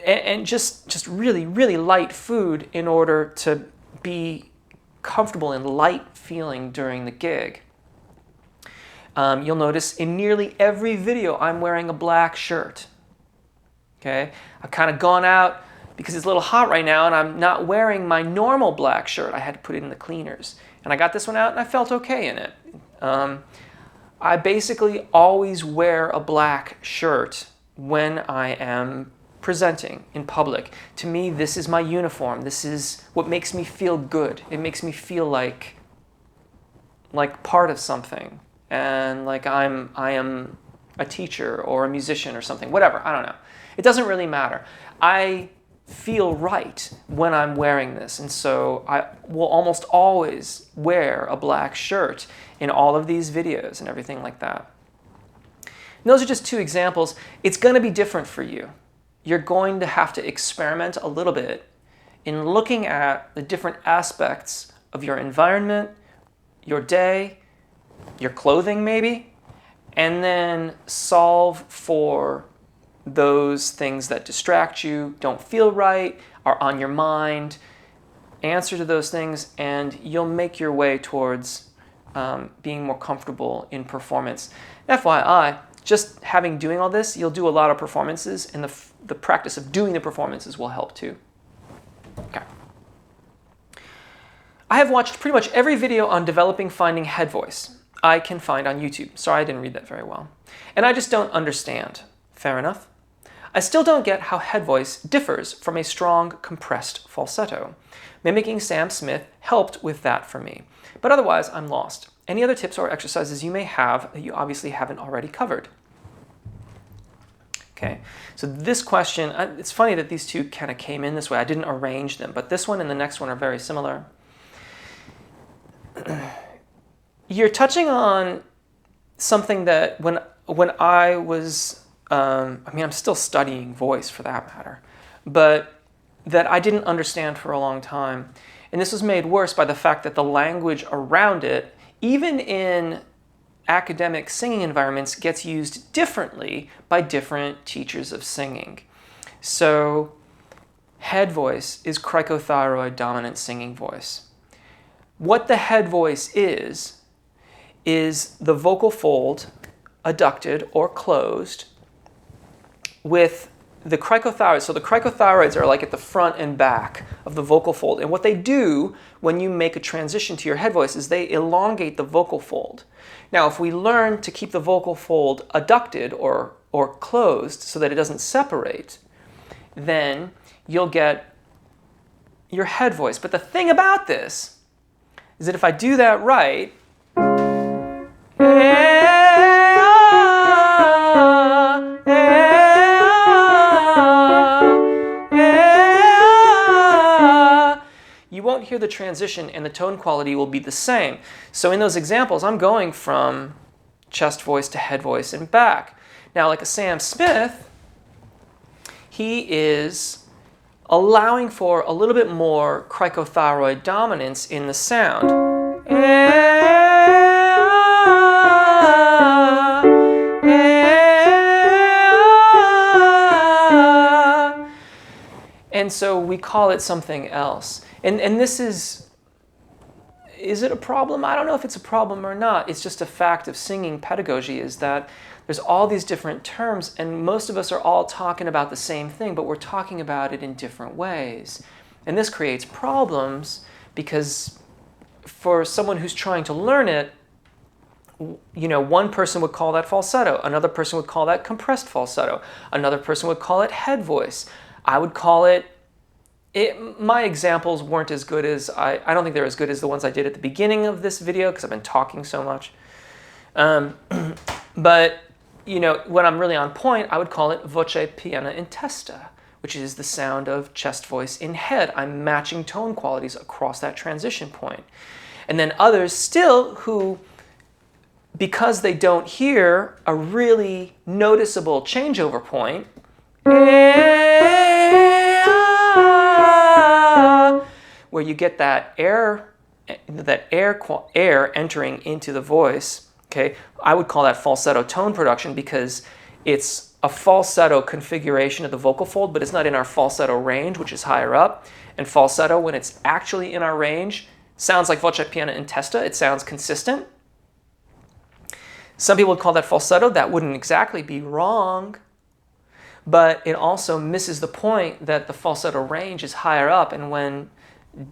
And just really, really light food in order to be comfortable and light feeling during the gig. You'll notice in nearly every video, I'm wearing a black shirt. Okay? I've kind of gone out because it's a little hot right now and I'm not wearing my normal black shirt. I had to put it in the cleaners. And I got this one out and I felt okay in it. I basically always wear a black shirt when I am presenting in public. To me, this is my uniform. This is what makes me feel good. It makes me feel like part of something. And I am a teacher or a musician or something. Whatever, I don't know. It doesn't really matter. I feel right when I'm wearing this, and so I will almost always wear a black shirt in all of these videos and everything like that. And those are just two examples. It's going to be different for you. You're going to have to experiment a little bit in looking at the different aspects of your environment, your day, your clothing maybe, and then solve for those things that distract you, don't feel right, are on your mind. Answer to those things, and you'll make your way towards being more comfortable in performance. FYI, just doing all this, you'll do a lot of performances, and the practice of doing the performances will help too. Okay. I have watched pretty much every video on developing finding head voice I can find on YouTube. Sorry, I didn't read that very well. And I just don't understand. Fair enough. I still don't get how head voice differs from a strong, compressed falsetto. Mimicking Sam Smith helped with that for me. But otherwise, I'm lost. Any other tips or exercises you may have that you obviously haven't already covered? Okay, so this question, it's funny that these two kind of came in this way. I didn't arrange them, but this one and the next one are very similar. You're touching on something that when I was, I'm still studying voice for that matter, but that I didn't understand for a long time. And this was made worse by the fact that the language around it, even in academic singing environments, gets used differently by different teachers of singing. So head voice is cricothyroid dominant singing voice. What the head voice is the vocal fold adducted or closed with the cricothyroids. So the cricothyroids are like at the front and back of the vocal fold. And what they do when you make a transition to your head voice is they elongate the vocal fold. Now, if we learn to keep the vocal fold adducted or closed so that it doesn't separate, then you'll get your head voice. But the thing about this is that if I do that right, you won't hear the transition and the tone quality will be the same. So in those examples, I'm going from chest voice to head voice and back. Now, like a Sam Smith, he is allowing for a little bit more cricothyroid dominance in the sound. And so we call it something else. And this is it a problem? I don't know if it's a problem or not. It's just a fact of singing pedagogy is that there's all these different terms, and most of us are all talking about the same thing, but we're talking about it in different ways. And this creates problems because for someone who's trying to learn it, you know, one person would call that falsetto, another person would call that compressed falsetto, another person would call it head voice. I would call it, my examples weren't as good as, I don't think they're as good as the ones I did at the beginning of this video because I've been talking so much. But, you know, when I'm really on point, I would call it voce piena in testa, which is the sound of chest voice in head. I'm matching tone qualities across that transition point. And then others still who, because they don't hear a really noticeable changeover point, where you get that air entering into the voice, okay? I would call that falsetto tone production because it's a falsetto configuration of the vocal fold, but it's not in our falsetto range, which is higher up. And falsetto, when it's actually in our range, sounds like voce piena in testa. It sounds consistent. Some people would call that falsetto. That wouldn't exactly be wrong, but it also misses the point that the falsetto range is higher up, and when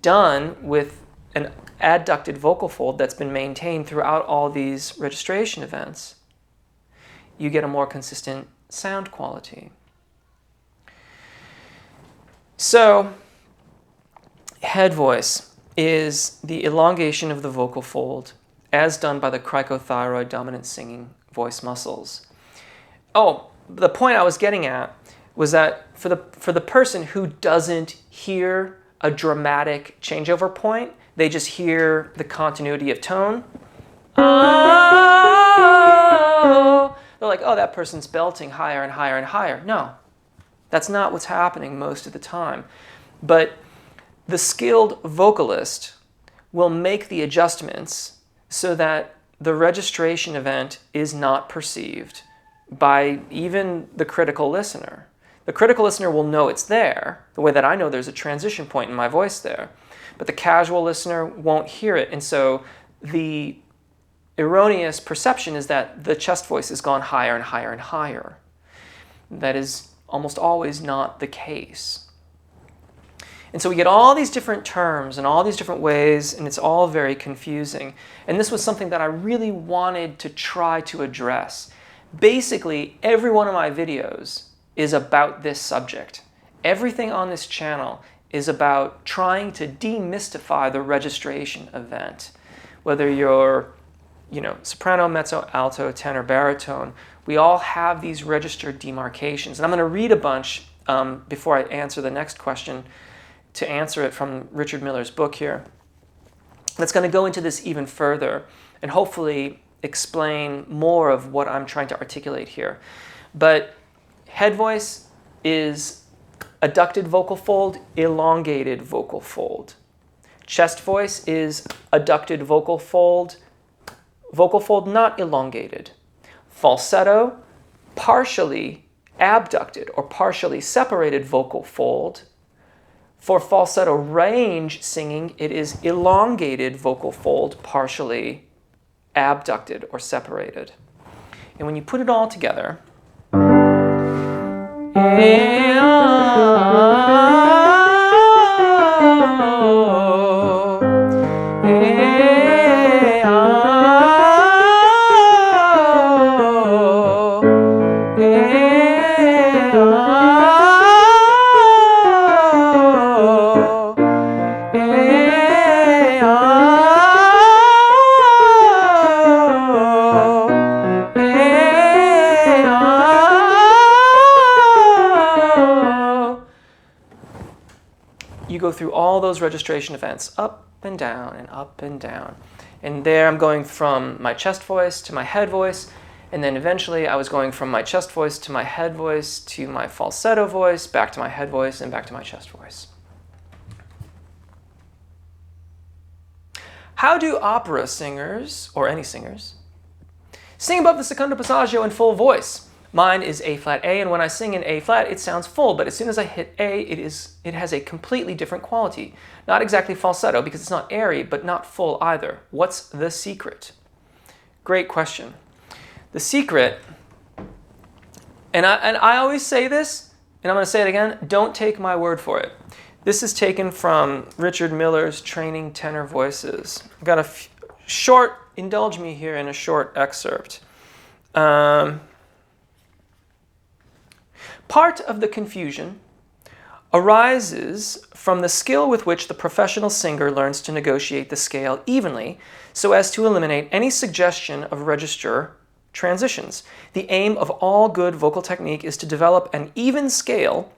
done with an adducted vocal fold that's been maintained throughout all these registration events, you get a more consistent sound quality. So, head voice is the elongation of the vocal fold as done by the cricothyroid dominant singing voice muscles. Oh, the point I was getting at was that for the person who doesn't hear a dramatic changeover point, they just hear the continuity of tone. Oh, they're like, oh, that person's belting higher and higher and higher. No, that's not what's happening most of the time. But the skilled vocalist will make the adjustments so that the registration event is not perceived by even the critical listener. The critical listener will know it's there, the way that I know there's a transition point in my voice there. But the casual listener won't hear it. And so the erroneous perception is that the chest voice has gone higher and higher and higher. That is almost always not the case. And so we get all these different terms and all these different ways, and it's all very confusing. And this was something that I really wanted to try to address. Basically, every one of my videos is about this subject. Everything on this channel is about trying to demystify the registration event. Whether you're, soprano, mezzo, alto, tenor, baritone, we all have these registered demarcations. And I'm going to read a bunch before I answer the next question, to answer it from Richard Miller's book here. That's going to go into this even further and hopefully explain more of what I'm trying to articulate here. But head voice is adducted vocal fold, elongated vocal fold. Chest voice is adducted vocal fold not elongated. Falsetto, partially abducted or partially separated vocal fold. For falsetto range singing, it is elongated vocal fold, partially abducted or separated. And when you put it all together, you go through all those registration events, up and down and up and down. And there I'm going from my chest voice to my head voice, and then eventually I was going from my chest voice to my head voice to my falsetto voice, back to my head voice, and back to my chest voice. How do opera singers, or any singers, sing above the secondo passaggio in full voice? Mine is A flat A, and when I sing in A flat, it sounds full, but as soon as I hit A, it has a completely different quality. Not exactly falsetto, because it's not airy, but not full either. What's the secret? Great question. The secret, and I always say this, and I'm going to say it again, don't take my word for it. This is taken from Richard Miller's Training Tenor Voices. I've got indulge me here in a short excerpt. Part of the confusion arises from the skill with which the professional singer learns to negotiate the scale evenly so as to eliminate any suggestion of register transitions. The aim of all good vocal technique is to develop an even scale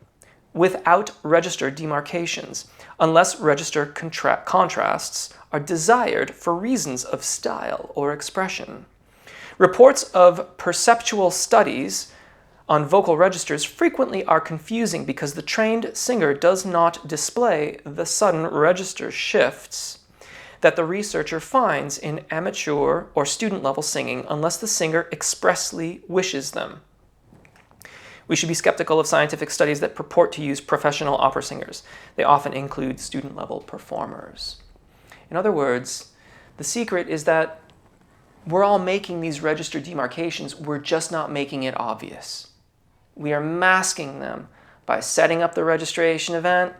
without register demarcations, unless register contrasts are desired for reasons of style or expression. Reports of perceptual studies on vocal registers frequently are confusing because the trained singer does not display the sudden register shifts that the researcher finds in amateur or student-level singing unless the singer expressly wishes them. We should be skeptical of scientific studies that purport to use professional opera singers. They often include student-level performers. In other words, the secret is that we're all making these register demarcations, we're just not making it obvious. We are masking them by setting up the registration event,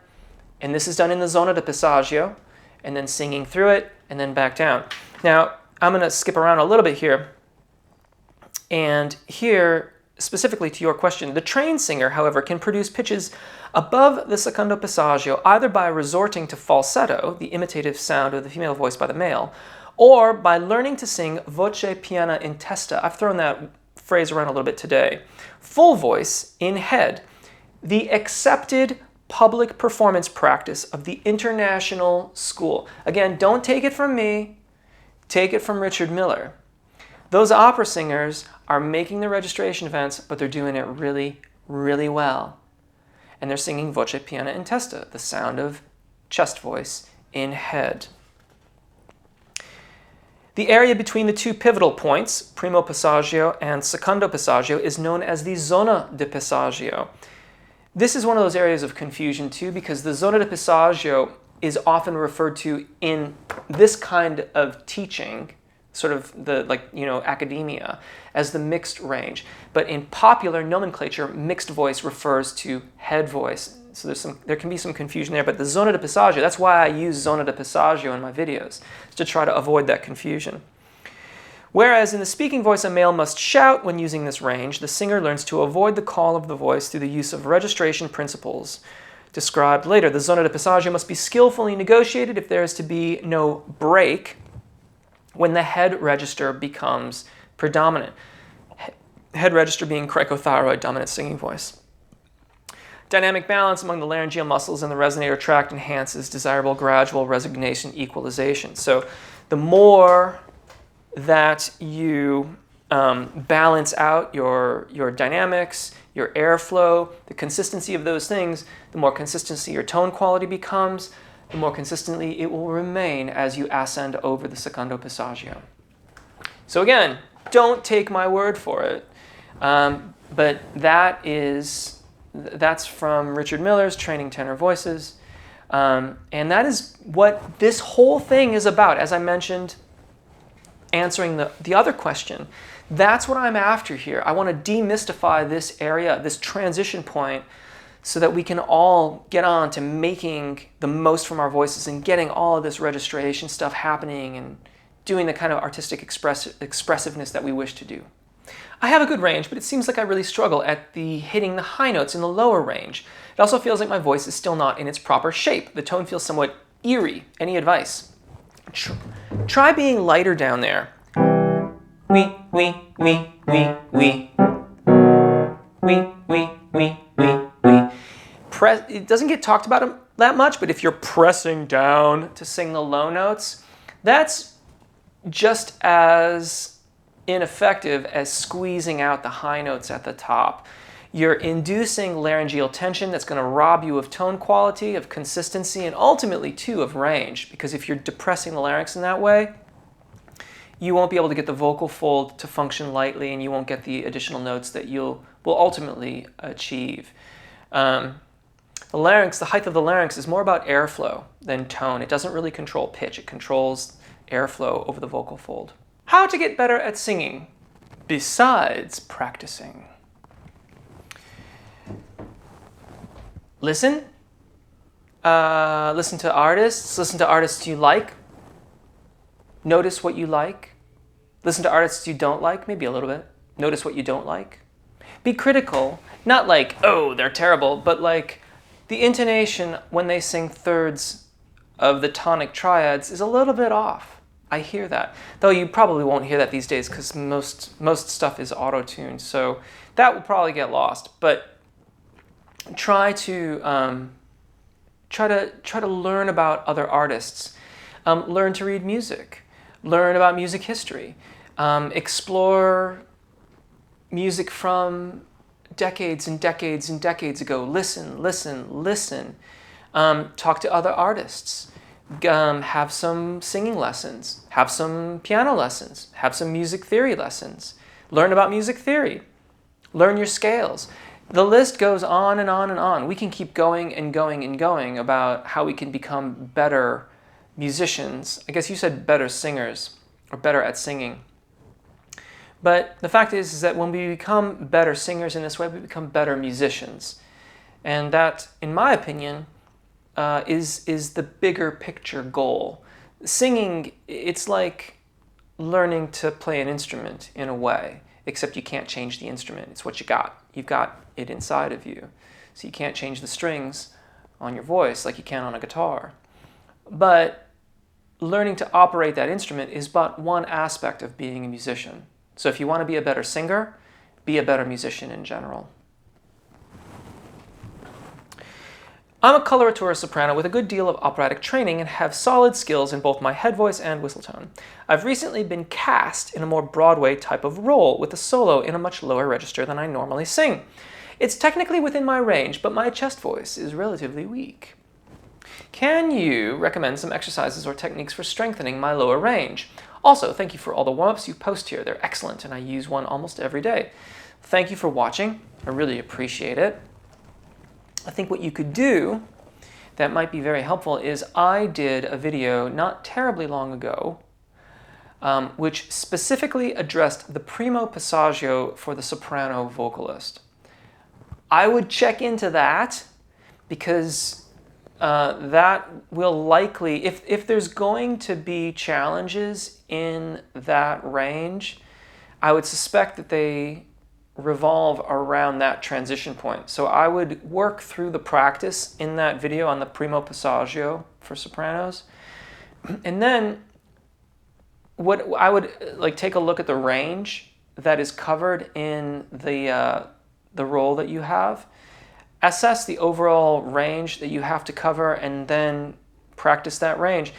and this is done in the zona di passaggio, and then singing through it, and then back down. Now, I'm going to skip around a little bit here, and here, specifically to your question, the trained singer, however, can produce pitches above the secondo passaggio either by resorting to falsetto, the imitative sound of the female voice by the male, or by learning to sing voce piena in testa. I've thrown that phrase around a little bit today. Full voice in head, the accepted public performance practice of the international school. Again, don't take it from me, take it from Richard Miller. Those opera singers are making the registration events, but they're doing it really, really well. And they're singing voce piena in testa, the sound of chest voice in head. The area between the two pivotal points, primo passaggio and secondo passaggio, is known as the zona di passaggio. This is one of those areas of confusion too, because the zona di passaggio is often referred to in this kind of teaching, sort of the academia, as the mixed range. But in popular nomenclature, mixed voice refers to head voice. So there can be some confusion there, but the zona di passaggio, that's why I use zona di passaggio in my videos, is to try to avoid that confusion. Whereas in the speaking voice, a male must shout when using this range, the singer learns to avoid the call of the voice through the use of registration principles described later. The zona di passaggio must be skillfully negotiated if there is to be no break when the head register becomes predominant. Head register being cricothyroid, dominant singing voice. Dynamic balance among the laryngeal muscles and the resonator tract enhances desirable gradual resignation equalization. So the more that you balance out your dynamics, your airflow, the consistency of those things, the more consistency your tone quality becomes, the more consistently it will remain as you ascend over the secondo passaggio. So again, don't take my word for it, but that's from Richard Miller's Training Tenor Voices, and that is what this whole thing is about. As I mentioned, answering the other question, that's what I'm after here. I want to demystify this area, this transition point, so that we can all get on to making the most from our voices and getting all of this registration stuff happening and doing the kind of artistic expressiveness that we wish to do. I have a good range, but it seems like I really struggle at hitting the high notes in the lower range. It also feels like my voice is still not in its proper shape. The tone feels somewhat eerie. Any advice? Try being lighter down there. Wee, wee, wee, wee, wee. Wee, wee, wee, wee, wee. It doesn't get talked about that much, but if you're pressing down to sing the low notes, that's just as ineffective as squeezing out the high notes at the top. You're inducing laryngeal tension that's going to rob you of tone quality, of consistency, and ultimately, too, of range. Because if you're depressing the larynx in that way, you won't be able to get the vocal fold to function lightly, and you won't get the additional notes that will ultimately achieve. The height of the larynx is more about airflow than tone. It doesn't really control pitch. It controls airflow over the vocal fold. How to get better at singing besides practicing? Listen. Listen to artists. Listen to artists you like. Notice what you like. Listen to artists you don't like, maybe a little bit. Notice what you don't like. Be critical. Not like, oh, they're terrible, but like the intonation when they sing thirds of the tonic triads is a little bit off. I hear that. Though you probably won't hear that these days because most stuff is auto-tuned, so that will probably get lost. But try to learn about other artists. Learn to read music. Learn about music history. Explore music from decades and decades and decades ago. Listen. Talk to other artists. Have some singing lessons. Have some piano lessons. Have some music theory lessons. Learn about music theory. Learn your scales. The list goes on and on and on. We can keep going and going and going about how we can become better musicians. I guess you said better singers or better at singing. But the fact is that when we become better singers in this way, we become better musicians. And that, in my opinion, is the bigger picture goal. Singing, it's like learning to play an instrument in a way, except you can't change the instrument. It's what you got. You've got it inside of you. So you can't change the strings on your voice like you can on a guitar. But learning to operate that instrument is but one aspect of being a musician. So if you want to be a better singer, be a better musician in general. I'm a coloratura soprano with a good deal of operatic training and have solid skills in both my head voice and whistle tone. I've recently been cast in a more Broadway type of role with a solo in a much lower register than I normally sing. It's technically within my range, but my chest voice is relatively weak. Can you recommend some exercises or techniques for strengthening my lower range? Also, thank you for all the warm-ups you post here. They're excellent, and I use one almost every day. Thank you for watching. I really appreciate it. I think what you could do that might be very helpful is I did a video not terribly long ago which specifically addressed the primo passaggio for the soprano vocalist. I would check into that because that will likely, if there's going to be challenges in that range, I would suspect that they revolve around that transition point. So I would work through the practice in that video on the primo passaggio for sopranos. And then what I would take a look at the range that is covered in the role that you have, assess the overall range that you have to cover, and then practice that range.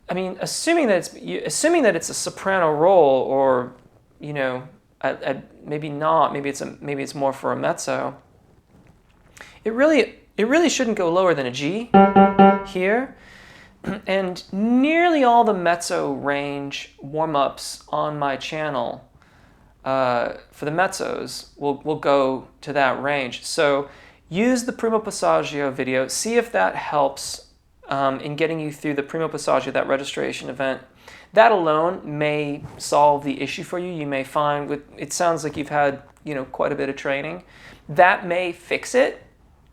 Assuming that it's a soprano role, or maybe not. Maybe it's more for a mezzo. It really shouldn't go lower than a G here. And nearly all the mezzo range warm-ups on my channel for the mezzos will go to that range. So use the primo passaggio video. See if that helps in getting you through the primo passaggio, that registration event. That alone may solve the issue for you. You may find, it sounds like you've had quite a bit of training. That may fix it,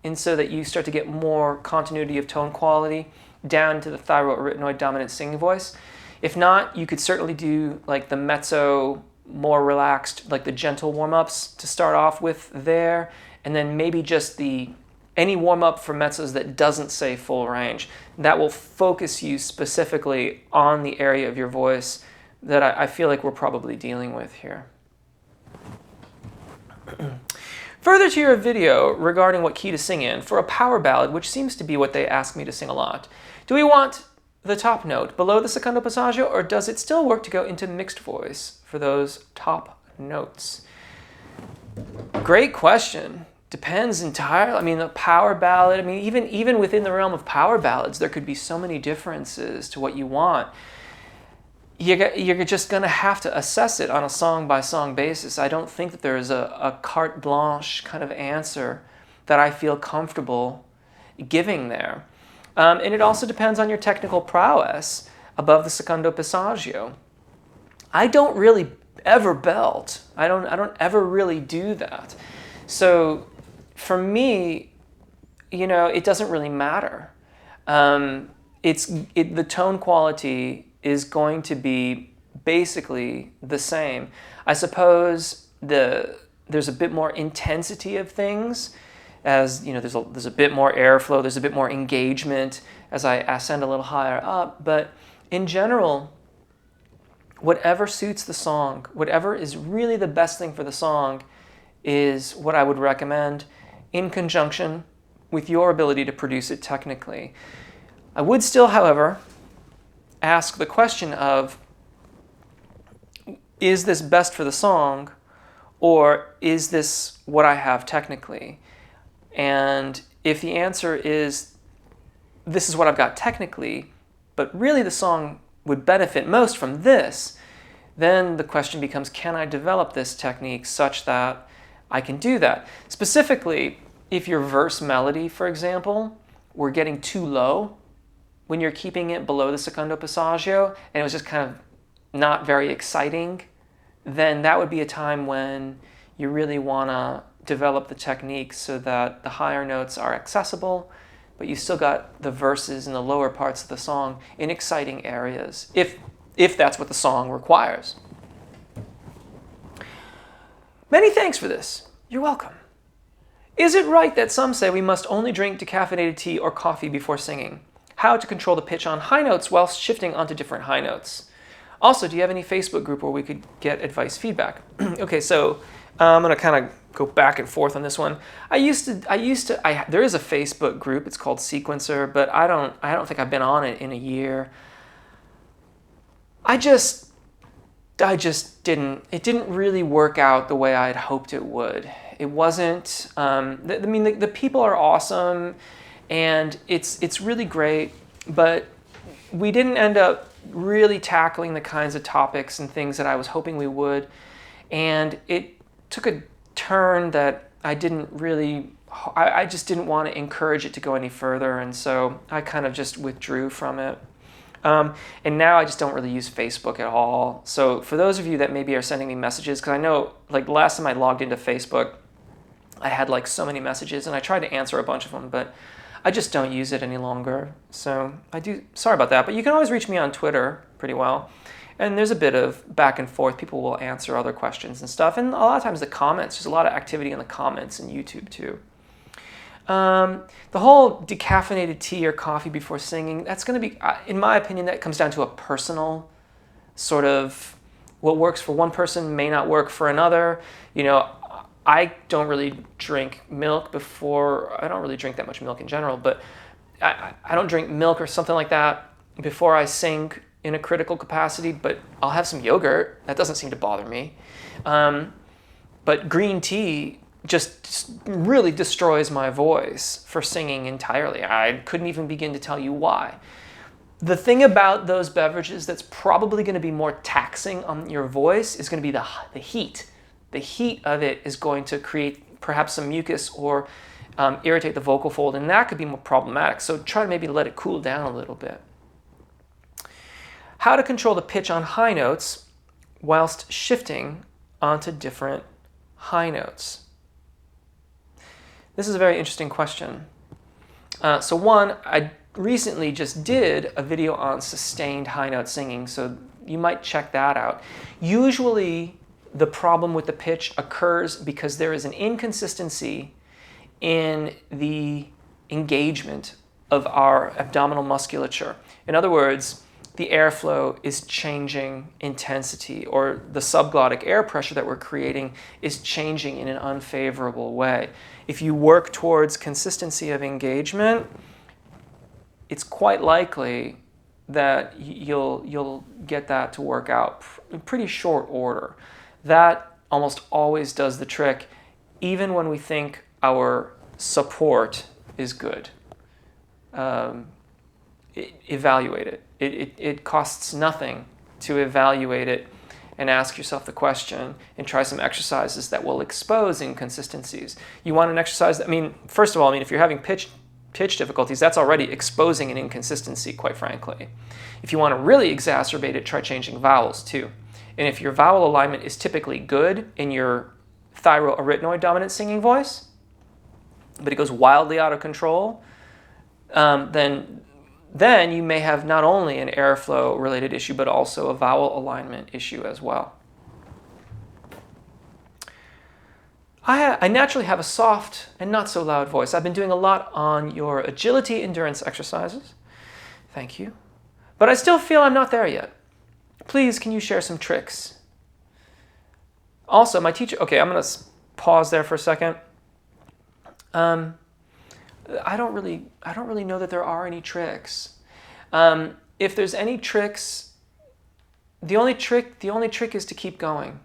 and so that you start to get more continuity of tone quality down to the thyroarytenoid dominant singing voice. If not, you could certainly do like the mezzo more relaxed, like the gentle warm-ups to start off with there, and then maybe just any warm-up for mezzos that doesn't say full range. That will focus you specifically on the area of your voice that I feel like we're probably dealing with here. Further to your video regarding what key to sing in, for a power ballad, which seems to be what they ask me to sing a lot, do we want the top note below the secondo passaggio, or does it still work to go into mixed voice for those top notes? Great question. Depends entirely. I mean, the power ballad, even within the realm of power ballads, there could be so many differences to what you want. You're just going to have to assess it on a song-by-song basis. I don't think that there is a carte blanche kind of answer that I feel comfortable giving there. And it also depends on your technical prowess above the secondo passaggio. I don't really ever belt. I don't ever really do that. So for me, it doesn't really matter. The tone quality is going to be basically the same. I suppose there's a bit more intensity of things, as there's a bit more airflow, there's a bit more engagement as I ascend a little higher up. But in general, whatever suits the song, whatever is really the best thing for the song, is what I would recommend in conjunction with your ability to produce it technically. I would still, however, ask the question of, is this best for the song, or is this what I have technically? And if the answer is, this is what I've got technically, but really the song would benefit most from this, then the question becomes, can I develop this technique such that I can do that? Specifically, if your verse melody, for example, were getting too low when you're keeping it below the secondo passaggio, and it was just kind of not very exciting, then that would be a time when you really want to develop the technique so that the higher notes are accessible, but you still got the verses in the lower parts of the song in exciting areas, if that's what the song requires. Many thanks for this. You're welcome. Is it right that some say we must only drink decaffeinated tea or coffee before singing? How to control the pitch on high notes whilst shifting onto different high notes? Also, do you have any Facebook group where we could get advice feedback? Okay, so I'm going to kind of go back and forth on this one. There is a Facebook group. It's called Sequencer, but I don't think I've been on it in a year. It didn't really work out the way I'd hoped it would. It wasn't, the people are awesome and it's really great, but we didn't end up really tackling the kinds of topics and things that I was hoping we would. And it took a turn that I just didn't want to encourage it to go any further. And so I kind of just withdrew from it. And now I just don't really use Facebook at all. So for those of you that maybe are sending me messages, because I know like the last time I logged into Facebook, I had like so many messages and I tried to answer a bunch of them, but I just don't use it any longer. So sorry about that, but you can always reach me on Twitter pretty well. And there's a bit of back and forth. People will answer other questions and stuff. And a lot of times the comments, there's a lot of activity in the comments in YouTube too. The whole decaffeinated tea or coffee before singing, that's going to be, in my opinion, that comes down to a personal sort of, what works for one person may not work for another. You know, I don't really drink milk I don't really drink that much milk in general, but I don't drink milk or something like that before I sing in a critical capacity, but I'll have some yogurt. That doesn't seem to bother me. But green tea just really destroys my voice for singing entirely. I couldn't even begin to tell you why. The thing about those beverages that's probably going to be more taxing on your voice is going to be the heat. The heat of it is going to create perhaps some mucus or irritate the vocal fold, and that could be more problematic. So try to maybe let it cool down a little bit. How to control the pitch on high notes whilst shifting onto different high notes. This is a very interesting question. So one, I recently just did a video on sustained high note singing, so you might check that out. Usually the problem with the pitch occurs because there is an inconsistency in the engagement of our abdominal musculature. In other words, the airflow is changing intensity, or the subglottic air pressure that we're creating is changing in an unfavorable way. If you work towards consistency of engagement, it's quite likely that you'll get that to work out in pretty short order. That almost always does the trick, even when we think our support is good. Evaluate it. It costs nothing to evaluate it and ask yourself the question and try some exercises that will expose inconsistencies. You want an exercise that, first of all, if you're having pitch difficulties, that's already exposing an inconsistency, quite frankly. If you want to really exacerbate it, try changing vowels too. And if your vowel alignment is typically good in your thyroarytenoid dominant singing voice, but it goes wildly out of control, then you may have not only an airflow related issue, but also a vowel alignment issue as well. I naturally have a soft and not so loud voice. I've been doing a lot on your agility endurance exercises. Thank you. But I still feel I'm not there yet. Please, can you share some tricks? Also, my teacher, okay, I'm going to pause there for a second. I don't really know that there are any tricks. If there's any tricks, the only trick is to keep going.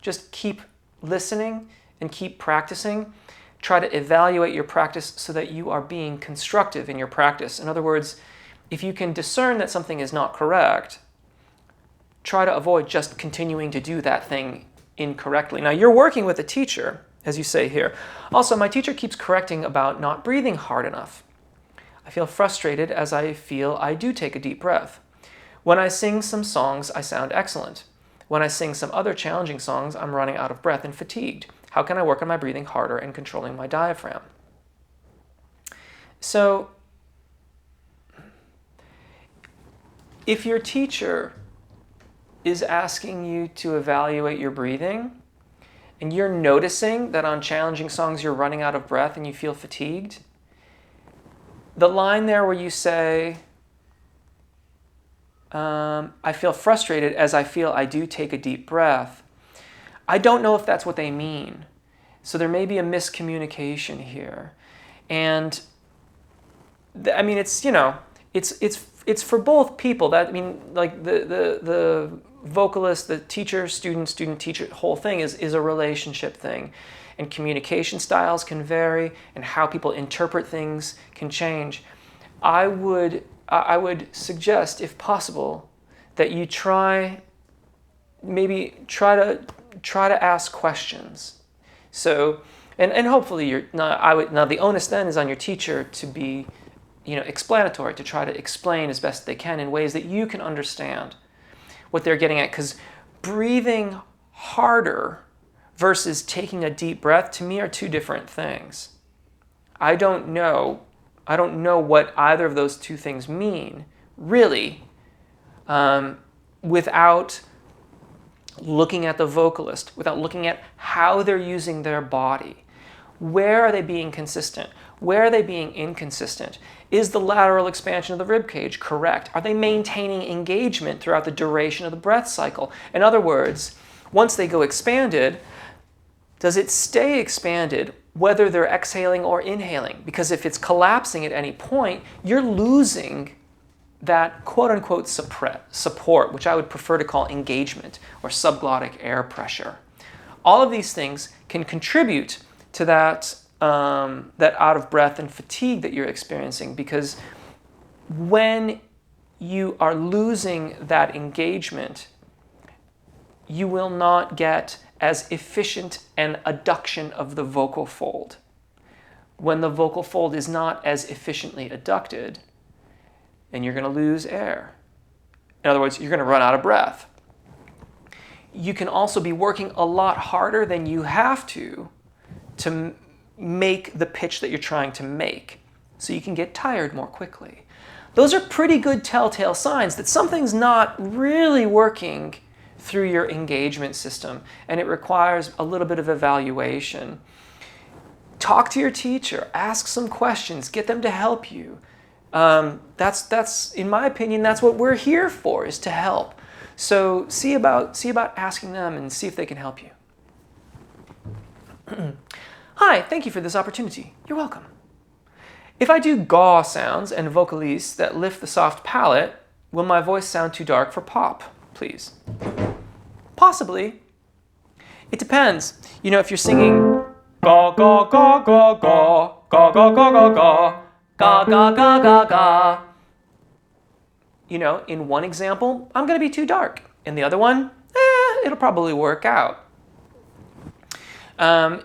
Just keep listening and keep practicing. Try to evaluate your practice so that you are being constructive in your practice. In other words, if you can discern that something is not correct, try to avoid just continuing to do that thing incorrectly. Now, you're working with a teacher, as you say here. Also, my teacher keeps correcting about not breathing hard enough. I feel frustrated as I feel I do take a deep breath. When I sing some songs, I sound excellent. When I sing some other challenging songs, I'm running out of breath and fatigued. How can I work on my breathing harder and controlling my diaphragm? So, if your teacher is asking you to evaluate your breathing, and you're noticing that on challenging songs you're running out of breath and you feel fatigued, the line there where you say, I feel frustrated as I feel I do take a deep breath, I don't know if that's what they mean. So there may be a miscommunication here. And I mean, it's, you know, it's for both people. That, I mean, like the vocalist, the teacher, student, teacher, whole thing is a relationship thing. And communication styles can vary, and how people interpret things can change. I would suggest, if possible, that you try to ask questions. So, and hopefully you're not. Now the onus then is on your teacher to be, you know, explanatory, to try to explain as best they can in ways that you can understand what they're getting at. Because breathing harder versus taking a deep breath, to me, are two different things. I don't know what either of those two things mean, really, without looking at the vocalist, without looking at how they're using their body. Where are they being consistent? Where are they being inconsistent? Is the lateral expansion of the rib cage correct? Are they maintaining engagement throughout the duration of the breath cycle? In other words, once they go expanded, does it stay expanded whether they're exhaling or inhaling? Because if it's collapsing at any point, you're losing that quote-unquote support, which I would prefer to call engagement or subglottic air pressure. All of these things can contribute to that out of breath and fatigue that you're experiencing, because when you are losing that engagement, you will not get as efficient an adduction of the vocal fold. When the vocal fold is not as efficiently adducted, then you're going to lose air. In other words, you're going to run out of breath. You can also be working a lot harder than you have to make the pitch that you're trying to make, so you can get tired more quickly. Those are pretty good telltale signs that something's not really working through your engagement system, and it requires a little bit of evaluation. Talk to your teacher, ask some questions, get them to help you. That's in my opinion, that's what we're here for, is to help. So see about asking them and see if they can help you. Hi, thank you for this opportunity. You're welcome. If I do gaw sounds and vocalises that lift the soft palate, will my voice sound too dark for pop, please? Possibly. It depends. You know, if you're singing gaw, gaw, gaw, gaw, gaw, gaw, gaw, gaw, gaw, gaw, ga, ga, ga, ga, ga. You know, in one example, I'm going to be too dark. In the other one, it'll probably work out.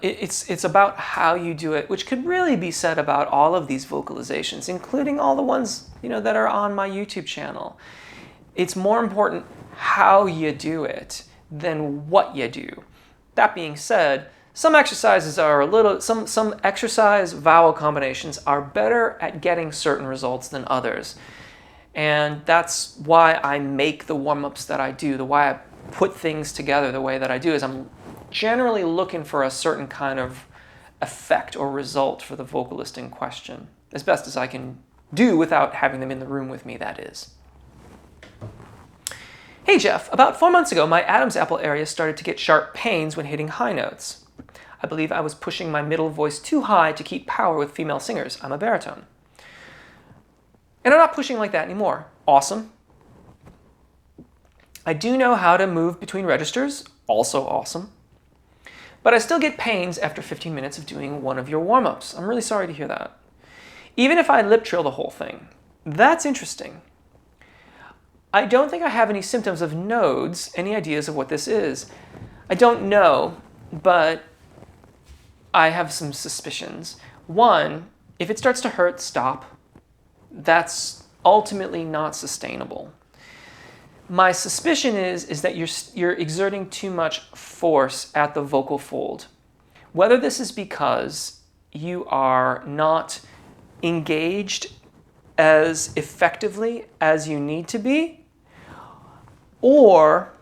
It's about how you do it, which could really be said about all of these vocalizations, including all the ones, you know, that are on my YouTube channel. It's more important how you do it than what you do. That being said, some exercises are some exercise vowel combinations are better at getting certain results than others. And that's why I make the warm-ups that I do, why I put things together the way that I do, is I'm generally looking for a certain kind of effect or result for the vocalist in question, as best as I can do without having them in the room with me, that is. Hey Jeff, about 4 months ago, my Adam's apple area started to get sharp pains when hitting high notes. I believe I was pushing my middle voice too high to keep power with female singers. I'm a baritone. And I'm not pushing like that anymore. Awesome. I do know how to move between registers. Also awesome. But I still get pains after 15 minutes of doing one of your warm-ups. I'm really sorry to hear that. Even if I lip trill the whole thing. That's interesting. I don't think I have any symptoms of nodes, any ideas of what this is. I don't know, but I have some suspicions. One, if it starts to hurt, stop. That's ultimately not sustainable. My suspicion is that you're exerting too much force at the vocal fold. Whether this is because you are not engaged as effectively as you need to be, or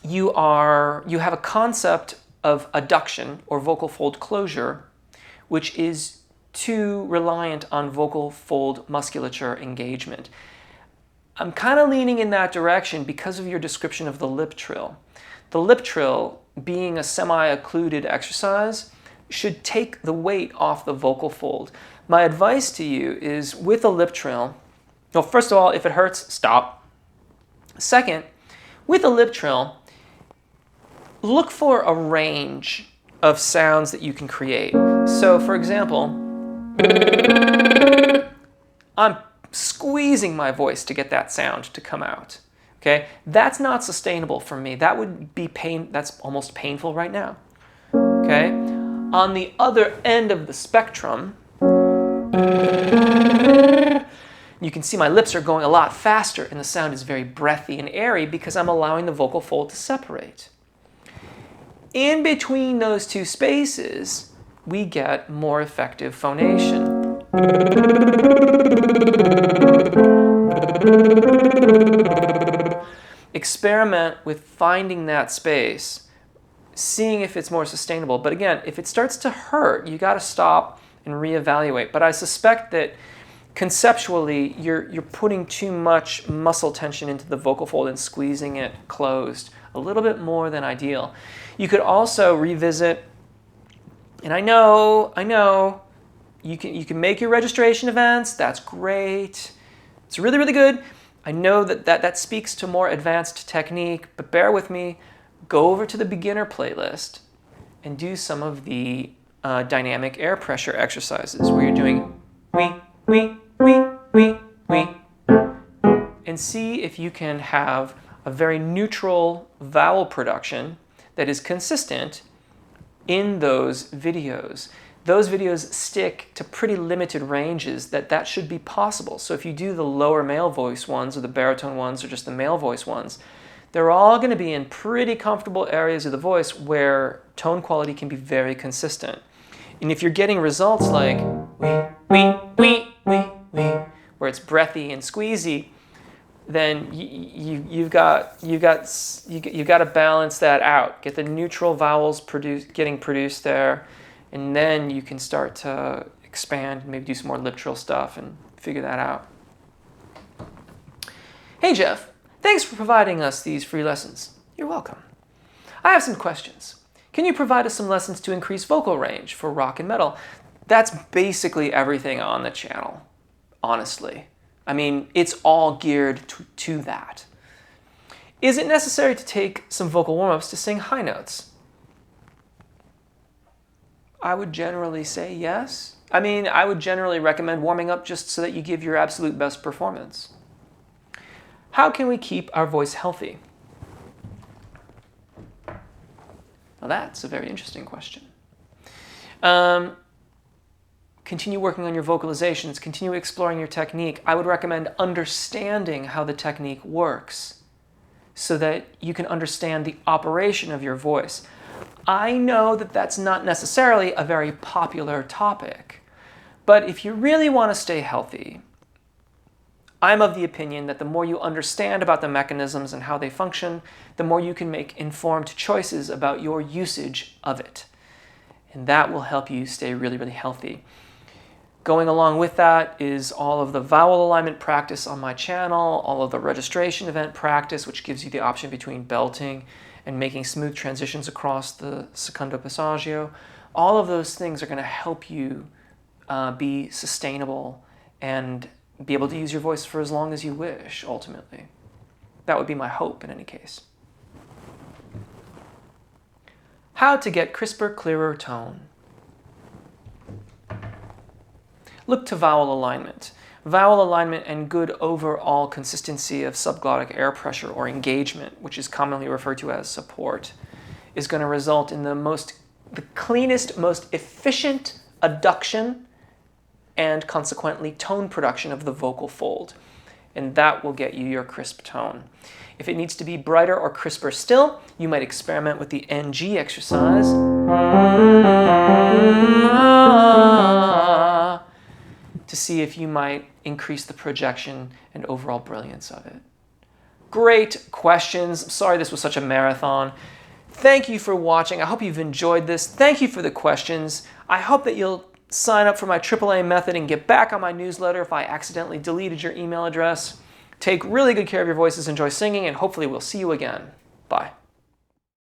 you have a concept of adduction or vocal fold closure, which is too reliant on vocal fold musculature engagement. I'm kind of leaning in that direction because of your description of the lip trill. The lip trill being a semi-occluded exercise, should take the weight off the vocal fold. My advice to you is with a lip trill, well, first of all, if it hurts, stop. Second, with a lip trill, look for a range of sounds that you can create. So for example, I'm squeezing my voice to get that sound to come out. Okay? That's not sustainable for me. That would be that's almost painful right now. Okay? On the other end of the spectrum, you can see my lips are going a lot faster and the sound is very breathy and airy because I'm allowing the vocal fold to separate. In between those two spaces, we get more effective phonation. Experiment with finding that space, seeing if it's more sustainable. But again, if it starts to hurt, you got to stop and reevaluate. But I suspect that conceptually, you're putting too much muscle tension into the vocal fold and squeezing it closed a little bit more than ideal. You could also revisit, and I know, you can make your registration events. That's great. It's really, really good. I know that speaks to more advanced technique, but bear with me. Go over to the beginner playlist and do some of the dynamic air pressure exercises where you're doing wee, wee, wee, wee, wee, and see if you can have a very neutral vowel production that is consistent in those videos. Those videos stick to pretty limited ranges that should be possible. So if you do the lower male voice ones or the baritone ones or just the male voice ones, they're all going to be in pretty comfortable areas of the voice where tone quality can be very consistent. And if you're getting results like wee, wee, wee, wee, wee, where it's breathy and squeezy, then you've got to balance that out. Get the neutral vowels getting produced there, and then you can start to expand and maybe do some more lip trill stuff and figure that out. Hey Jeff, thanks for providing us these free lessons. You're welcome. I have some questions. Can you provide us some lessons to increase vocal range for rock and metal? That's basically everything on the channel, honestly. I mean, it's all geared to that. Is it necessary to take some vocal warm-ups to sing high notes? I would generally say yes. I mean, I would generally recommend warming up just so that you give your absolute best performance. How can we keep our voice healthy? Well, that's a very interesting question. Continue working on your vocalizations, continue exploring your technique. I would recommend understanding how the technique works so that you can understand the operation of your voice. I know that that's not necessarily a very popular topic, but if you really want to stay healthy, I'm of the opinion that the more you understand about the mechanisms and how they function, the more you can make informed choices about your usage of it. And that will help you stay really, really healthy. Going along with that is all of the vowel alignment practice on my channel, all of the registration event practice, which gives you the option between belting and making smooth transitions across the secondo passaggio. All of those things are going to help you be sustainable and be able to use your voice for as long as you wish, ultimately. That would be my hope in any case. How to get crisper, clearer tone. Look to vowel alignment. Vowel alignment and good overall consistency of subglottic air pressure or engagement, which is commonly referred to as support, is going to result in the cleanest, most efficient adduction and consequently tone production of the vocal fold. And that will get you your crisp tone. If it needs to be brighter or crisper still, you might experiment with the NG exercise to see if you might increase the projection and overall brilliance of it. Great questions. I'm sorry this was such a marathon. Thank you for watching. I hope you've enjoyed this. Thank you for the questions. I hope that you'll sign up for my AAA method and get back on my newsletter if I accidentally deleted your email address. Take really good care of your voices, enjoy singing, and hopefully we'll see you again. Bye.